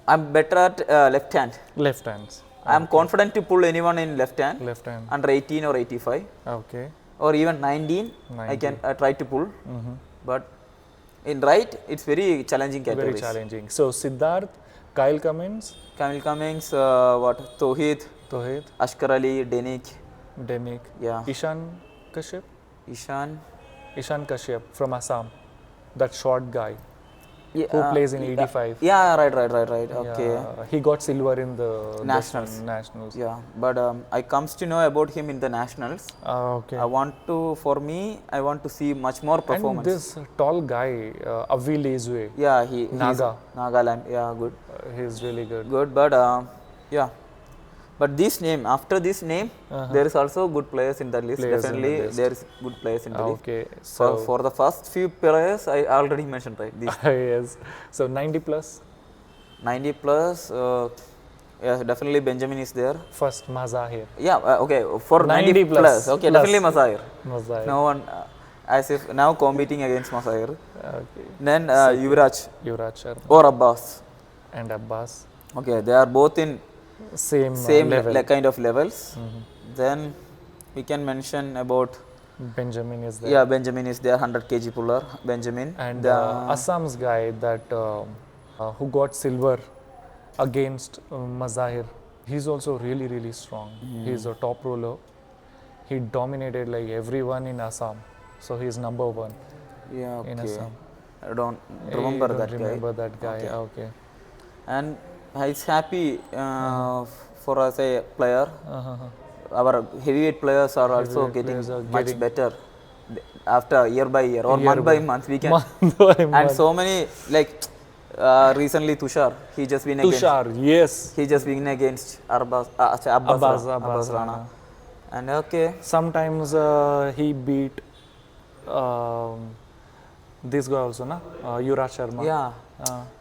I'm better at left hand. Left hands. I'm confident to pull anyone in left hand Left hand. under 18 or 85 Okay. or even 19. I can try to pull, but in right it's very challenging categories. Very challenging. So Siddharth, Kyle Cummins, Kamil Cummings, Tohid, Ashkar Ali, Denik, yeah. Ishan Kashyap. Ishan Kashyap from Assam. That short guy who plays in 85. Yeah, right. Okay. Yeah, he got silver in the Nationals. Nationals. Yeah, but I comes to know about him in the nationals. Okay. I want to see much more performance. And this tall guy, Avi Lezue. Yeah, he's Nagaland. Yeah, good. He's really good. Good, but yeah. But after this name, there is also good players in the list. Definitely, there is good players in the list. Okay. So for the first few players, I already mentioned, right? These Yes. So 90 plus. 90 plus. Yeah, definitely Benjamin is there. First Mazahir. Yeah, okay. For 90 plus. Okay, definitely Mazahir. No one, as if now competing against Mazahir. Okay. Then Yuvraj Sharma. or Abbas. And Abbas. Okay, they are both in Same level. kind of levels. Then we can mention about Benjamin is there. Yeah, Benjamin is there, 100 kg puller. Benjamin and Assam's guy that who got silver against Mazahir. He's also really strong. He's a top roller. He dominated like everyone in Assam. So he's number 1 yeah, okay. in Assam. I don't remember that guy. Okay. and he's happy for us a player. Our heavyweight players are also getting much better after year by year or month by month. We can and so many like recently Tushar, he just win against. Yes. He just win against Abbas Rana. And okay. Sometimes he beat this guy also, na? Yuvraj Sharma. Yeah.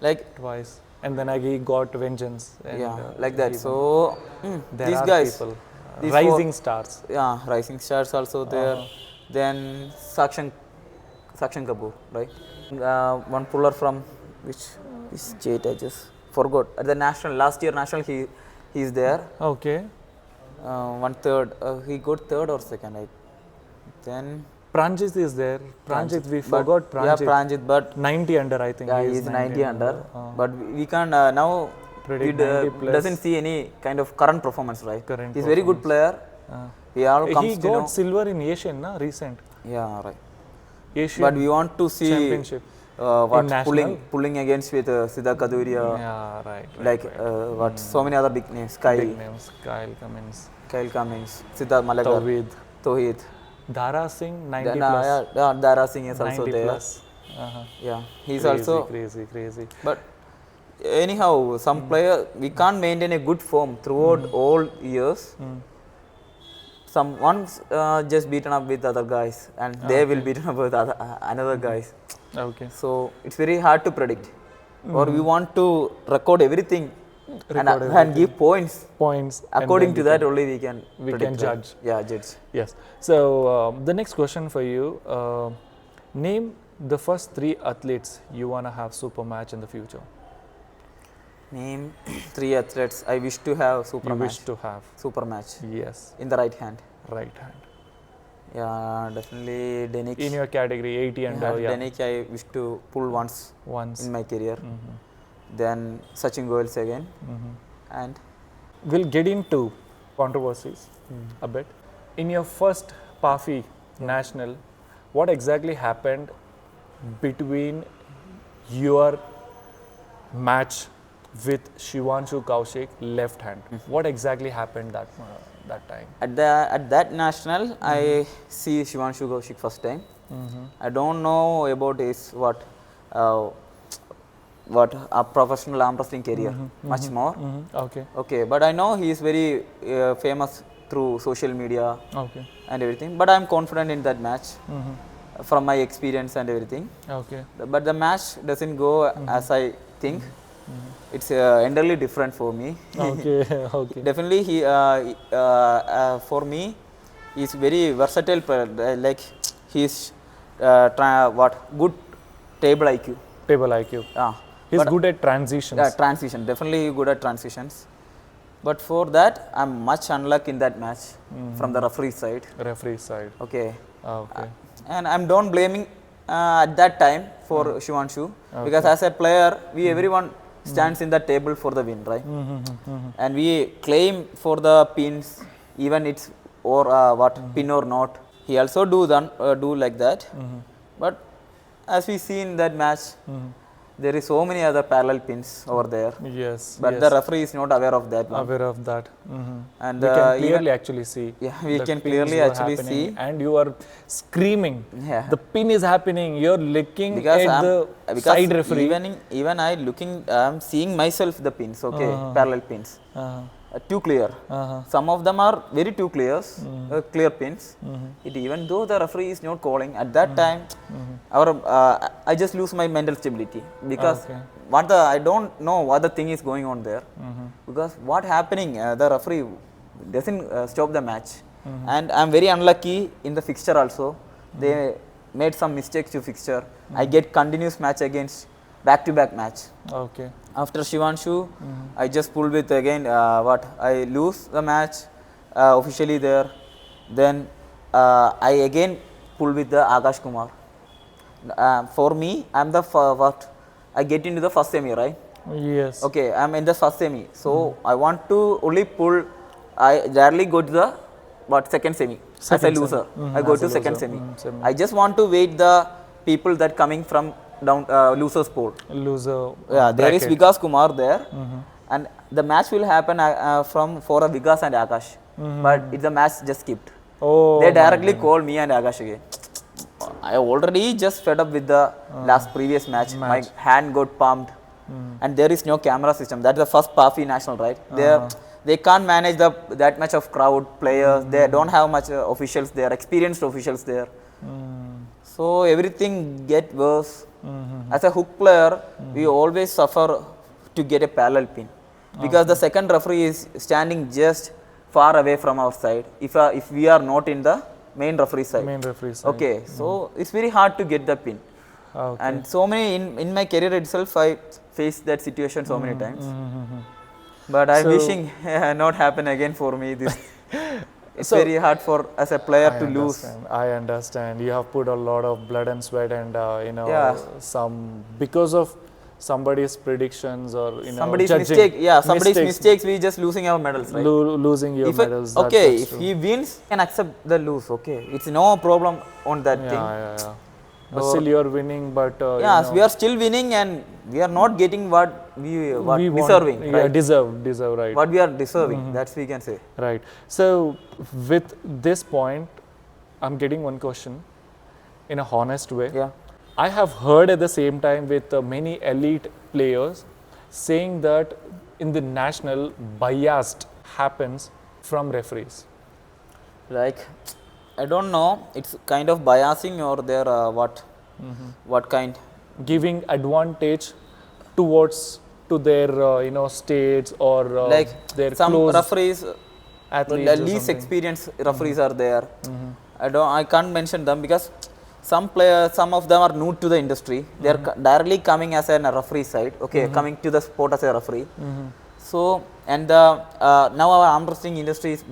Like twice. And then he got vengeance. And, like that. So these guys, people, rising stars. Yeah, rising stars also there. Then Sakshan Kapoor, right? One puller from which state I just forgot. At the national, last year national, he is there. Okay. One third, he got third or second. Then Pranjit is there. Pranjit, we forgot Pranjit. Yeah, Pranjit, but 90 under, I think. Yeah, he is 90 under. But we can't now. He doesn't see any kind of current performance, right? He's very good player. He got silver in Asian, na, recent. Yeah, right. Asian. But we want to see championship. Pulling against with Siddha Kaduria. Yeah, right. Like what so many other big names. Kyle Cummins. Siddharth Malagar. Tauhid. Dara Singh, 90 plus. Yeah, Dara Singh is also there. Plus. Yeah, he's crazy, also crazy. But anyhow, some player we can't maintain a good form throughout all years. Some ones just beaten up with other guys, and they will beaten up with another guys. Okay. So it's very hard to predict. Or we want to record everything. And give points. According to that, only we can judge. Yeah, judge. Yes. So the next question for you: name the first 3 athletes you wanna have super match in the future. Name 3 athletes I wish to have super match. Wish to have super match. Yes. In the right hand. Right hand. Yeah, definitely Denik. In your category, 80 and Denik, I wish to pull once in my career. Then Sachin Goyals again. And we'll get into controversies a bit. In your first PAFI national, what exactly happened between your match with Shivanshu Kaushik left hand? What exactly happened that time? At that national, I see Shivanshu Kaushik first time. I don't know about his a professional arm wrestling career much more. Okay, but I know he is very famous through social media and everything. But I am confident in that match from my experience and everything. But the match doesn't go as I think. It's entirely different for me. Definitely, he for me, he's very versatile. Like he's good table IQ. He's good at transitions. Yeah, transition. Definitely good at transitions. But for that, I'm much unlucky in that match from the referee side. Okay. And I'm don't blaming at that time for Shivanshu because as a player, everyone stands in the table for the win, right? And we claim for the pins, even it's or pin or not. He also do like that. But as we see in that match, there is so many other parallel pins over there. But the referee is not aware of that one. And we can clearly actually see. Yeah, we can clearly actually see. And you are screaming. The pin is happening. You're looking at the side referee. Even I'm seeing myself the pins. Okay, parallel pins. Too clear. Some of them are very too clear pins. Even though the referee is not calling at that time, I just lose my mental stability because I don't know what the thing is going on there. Because what happening, the referee doesn't stop the match, and I'm very unlucky in the fixture also. They made some mistakes to fixture. I get continuous match against back-to-back match. After Shivanshu, I just pulled with again I lose the match officially there. Then I again pull with the Akash Kumar. For me, I'm the I get into the first semi, right? Okay, I'm in the first semi. So I want to only pull. I rarely go to the second semi as a loser. I go to second semi. I just want to wait the people that coming from down losers pool. Loser. Yeah, there is bracket. Vikas Kumar there, and the match will happen for a Vikas and Akash, but the match just skipped. Oh, They my directly goodness. called me and Akash again. I already just fed up with the last previous match. My hand got pumped, and there is no camera system. That's the first PAFI national, right? They can't manage that much of crowd players. They don't have much officials there, experienced officials there. So everything get worse. As a hook player, we always suffer to get a parallel pin because the second referee is standing just far away from our side. If we are not in the main referee side. Main referee side. Okay, so it's very hard to get the pin. Okay. And so many in my career itself, I faced that situation so many times. But I'm wishing not happen again for me. It's very hard for as a player to lose. I understand. You have put a lot of blood and sweat, and Yeah. some because of somebody's predictions or Somebody's judging. mistake, yeah, somebody's mistakes, we just losing our medals, right? Losing your medals. Okay, that's if true. he wins, can accept the lose. Okay, it's no problem on that thing. Yeah. But still, you are winning. But Yes, we are still winning, and we are not getting what we want, deserving. Yeah, Right? deserve, right. What we are deserving. That's we can say. Right. So, with this point, I'm getting one question in a honest way. Yeah. I have heard at the same time with many elite players saying that in the national, biased happens from referees. Like, I don't know. It's kind of biasing or there what kind? Giving advantage towards to their states or Like their some close referees, athletes. the or least something. experienced referees are there. I can't mention them because some players, some of them are new to the industry. They are directly coming as a referee side. Okay, coming to the sport as a referee. So and now our arm wrestling industry is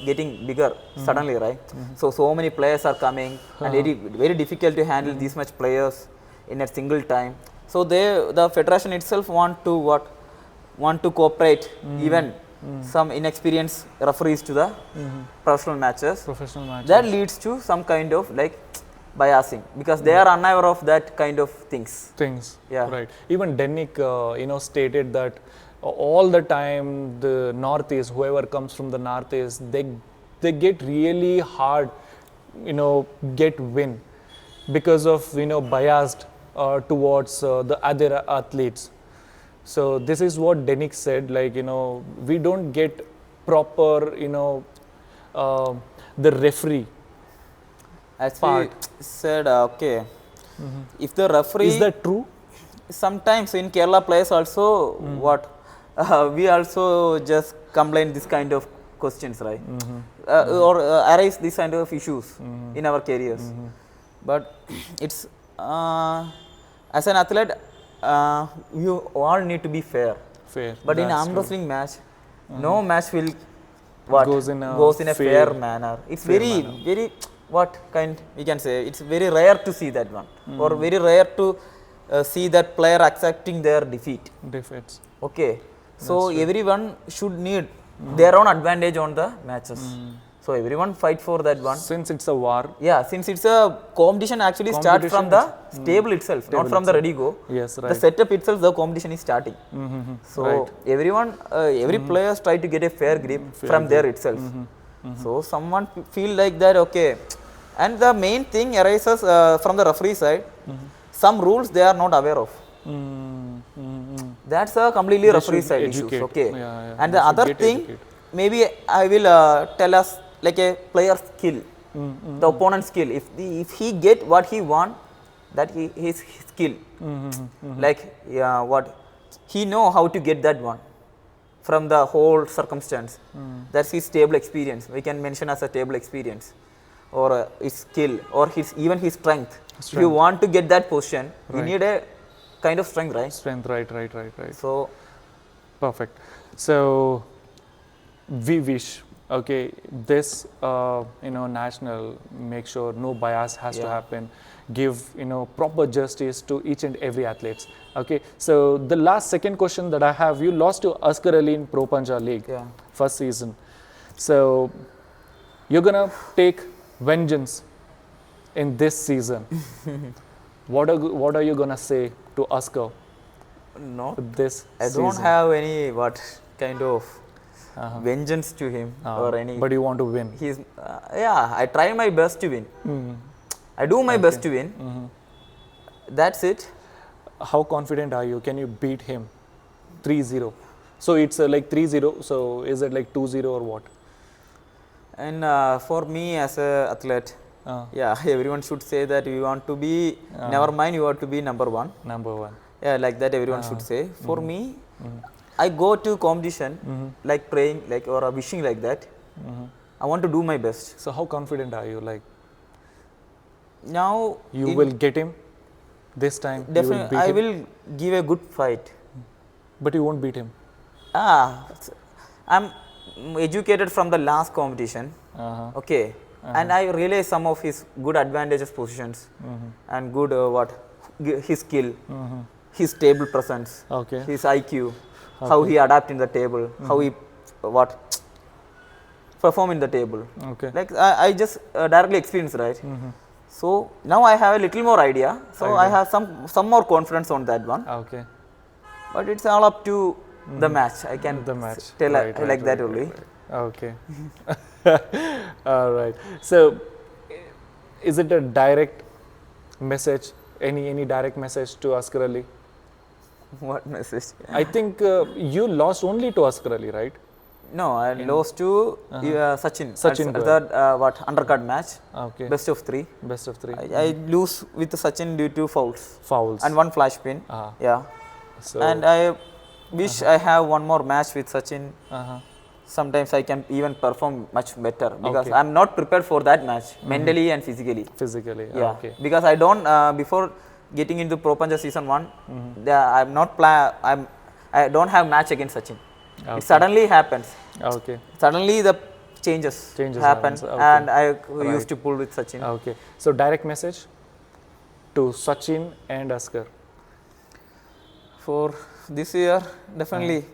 getting bigger suddenly, right? So many players are coming, and very difficult to handle these much players in a single time. So the federation itself want to cooperate even some inexperienced referees to the professional matches. Professional matches. That leads to some kind of like biasing because they are unaware of that kind of things. Yeah. Right. Even Dennick, stated that all the time the Northeast, whoever comes from the Northeast, they get really hard, get win because of biased towards the other athletes. So this is what Dennick said. Like we don't get proper, the referee. As part. we said, okay, if the referee Is that true? sometimes in Kerala players also we also just complain this kind of questions, right? Or arise this kind of issues in our careers. But it's as an athlete, you all need to be fair. But in arm wrestling match, no match will goes in a fair manner. It's very what kind we can say. It's very rare to see that one, or very rare to see that player accepting their defeats. Okay, so everyone should need their own advantage on the matches. So everyone fight for that one. Since it's a war. Yeah, since it's a competition actually starts from the stable itself, not from the ready go. Yes, right. The setup itself, the competition is starting. So everyone, every players try to get a fair grip from there itself. So someone feel like that, okay. And the main thing arises from the referee side. Some rules they are not aware of. That's a completely referee side issues. Okay. And the other thing, maybe I will tell us like a player skill, the opponent's skill. If he get what he want, that his skill. Like what he know how to get that one from the whole circumstance. That's his table experience. We can mention as a table experience, or his skill, or even his strength. If you want to get that position, you need a kind of strength, right? Right. So perfect. So we wish, okay, this national, make sure no bias has to happen, give proper justice to each and every athlete. Okay, so the second question that I have, you lost to Asghar Ali in Pro Punjab League first season, so you're gonna take vengeance in this season. What are you gonna say to Oscar? No, This I season? don't have any kind of Uh-huh. vengeance to him or any. But you want to win. He's I try my best to win. I do my best to win. That's it. How confident are you? Can you beat him 3-0? So it's like 3-0. So is it like 2-0 or what? And for me as a athlete, everyone should say that you want to be. Never mind, you want to be number one. Number one. Yeah, like that everyone should say. For me, I go to competition like praying, like or wishing like that. I want to do my best. So how confident are you? Like now you will get him this time. Definitely, I will give a good fight. But you won't beat him. I'm educated from the last competition. Okay, and I realize some of his good advantages, positions, and good his skill, his table presence, his IQ, how he adapt in the table, how he perform in the table. Okay. Like I just directly experienced, right? So now I have a little more idea. So I have some more confidence on that one. Okay. But it's all up to the match. I can tell like that only. Okay. All right. So, is it a direct message? Any direct message to Asghar Ali? What message? I think you lost only to Asghar Ali, right? No, I lost to Sachin. Sachin, that undercard match. Okay. Best of three. Best of three. I lose with Sachin due to fouls. Fouls. And one flash pin. Yeah. So and I wish I have one more match with Sachin. Sometimes I can even perform much better because I'm not prepared for that match mentally and physically. Physically, yeah. Okay. Because I don't before getting into Pro Puncher season 1, I'm not I don't have match against Sachin. It suddenly happens. Okay. Suddenly the changes happen, and I used to pull with Sachin. Okay. So direct message to Sachin and Asghar. For this year, definitely,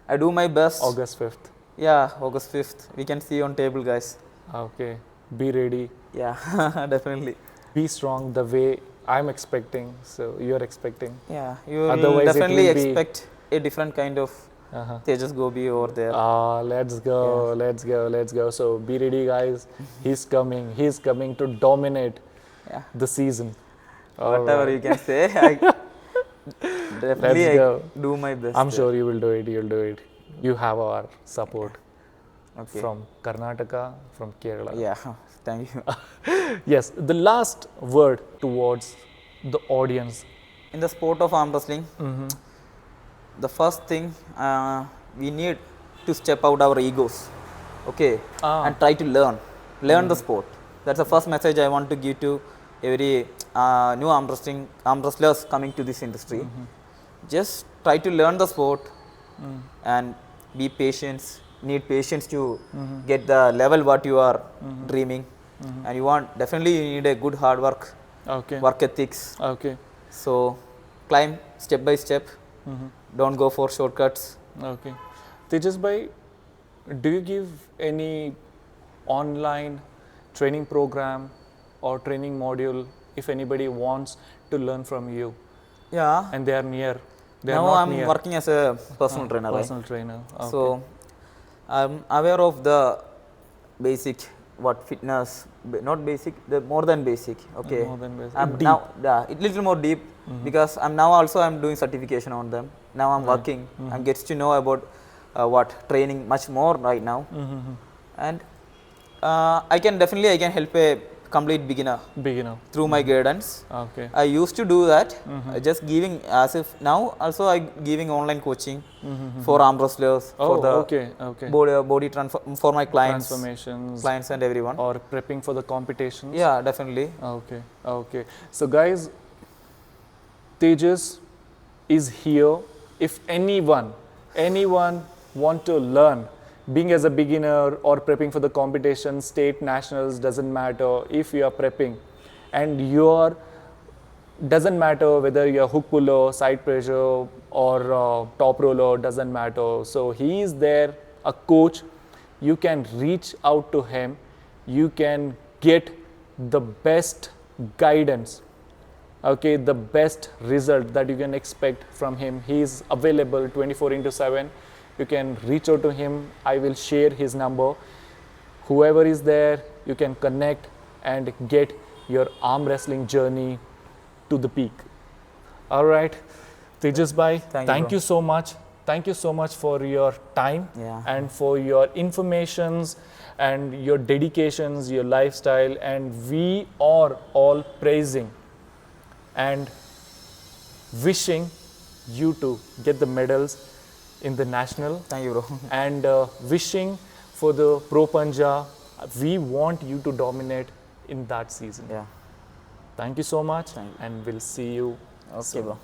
I do my best. August 5th. Yeah, August 5th. We can see on table, guys. Okay. Be ready. Yeah, definitely. Be strong the way I'm expecting. So you're expecting. Yeah, you will definitely expect a different kind of Thejas Gopi over there. Let's go, let's go, let's go. So be ready, guys. He's coming. He's coming to dominate the season. Whatever you can say. Definitely, I do my best. I'm sure you will do it. You'll do it. You have our support from Karnataka, from Kerala. Yeah, thank you. Yes, the last word towards the audience. In the sport of arm wrestling, the first thing we need to step out our egos, and try to learn the sport. That's the first message I want to give to every new arm wrestlers coming to this industry. Just try to learn the sport and be patient. Need patience to get the level what you are dreaming, and you need a good hard work, work ethics. So climb step by step. Don't go for shortcuts. Okay. Thejas bhai, do you give any online training program or training module if anybody wants to learn from you? Yeah. And they are near. Now I'm working as a personal trainer. Personal trainer. Okay. So I'm aware of the basic fitness, not basic, the more than basic. Okay. More than basic. I'm now a little more deep because I'm doing certification on them. Now I'm working. I'm getting to know about training much more right now, and I can help a complete beginner through my guidance. Okay. I used to do that, just giving as if now also I giving online coaching for arm wrestlers, for the body transform for my clients and everyone. Or prepping for the competitions. Yeah, definitely. Okay. So guys, Thejas is here. If anyone want to learn, being as a beginner or prepping for the competition, state, nationals, doesn't matter. If you are prepping and doesn't matter whether you're hook puller, side pressure or top roller, doesn't matter. So he is there, a coach. You can reach out to him. You can get the best guidance Okay, the best result that you can expect from him. He is available 24/7. You can reach out to him. I will share his number. Whoever is there, you can connect and get your arm wrestling journey to the peak. All right, Thejas bhai, thank you so much. Thank you so much for your time and for your informations and your dedications, your lifestyle, and we are all praising and wishing you to get the medals in the national. Thank you, bro. And wishing for the Pro Panja. We want you to dominate in that season. Yeah. Thank you so much, and we'll see you Okay, soon. bro.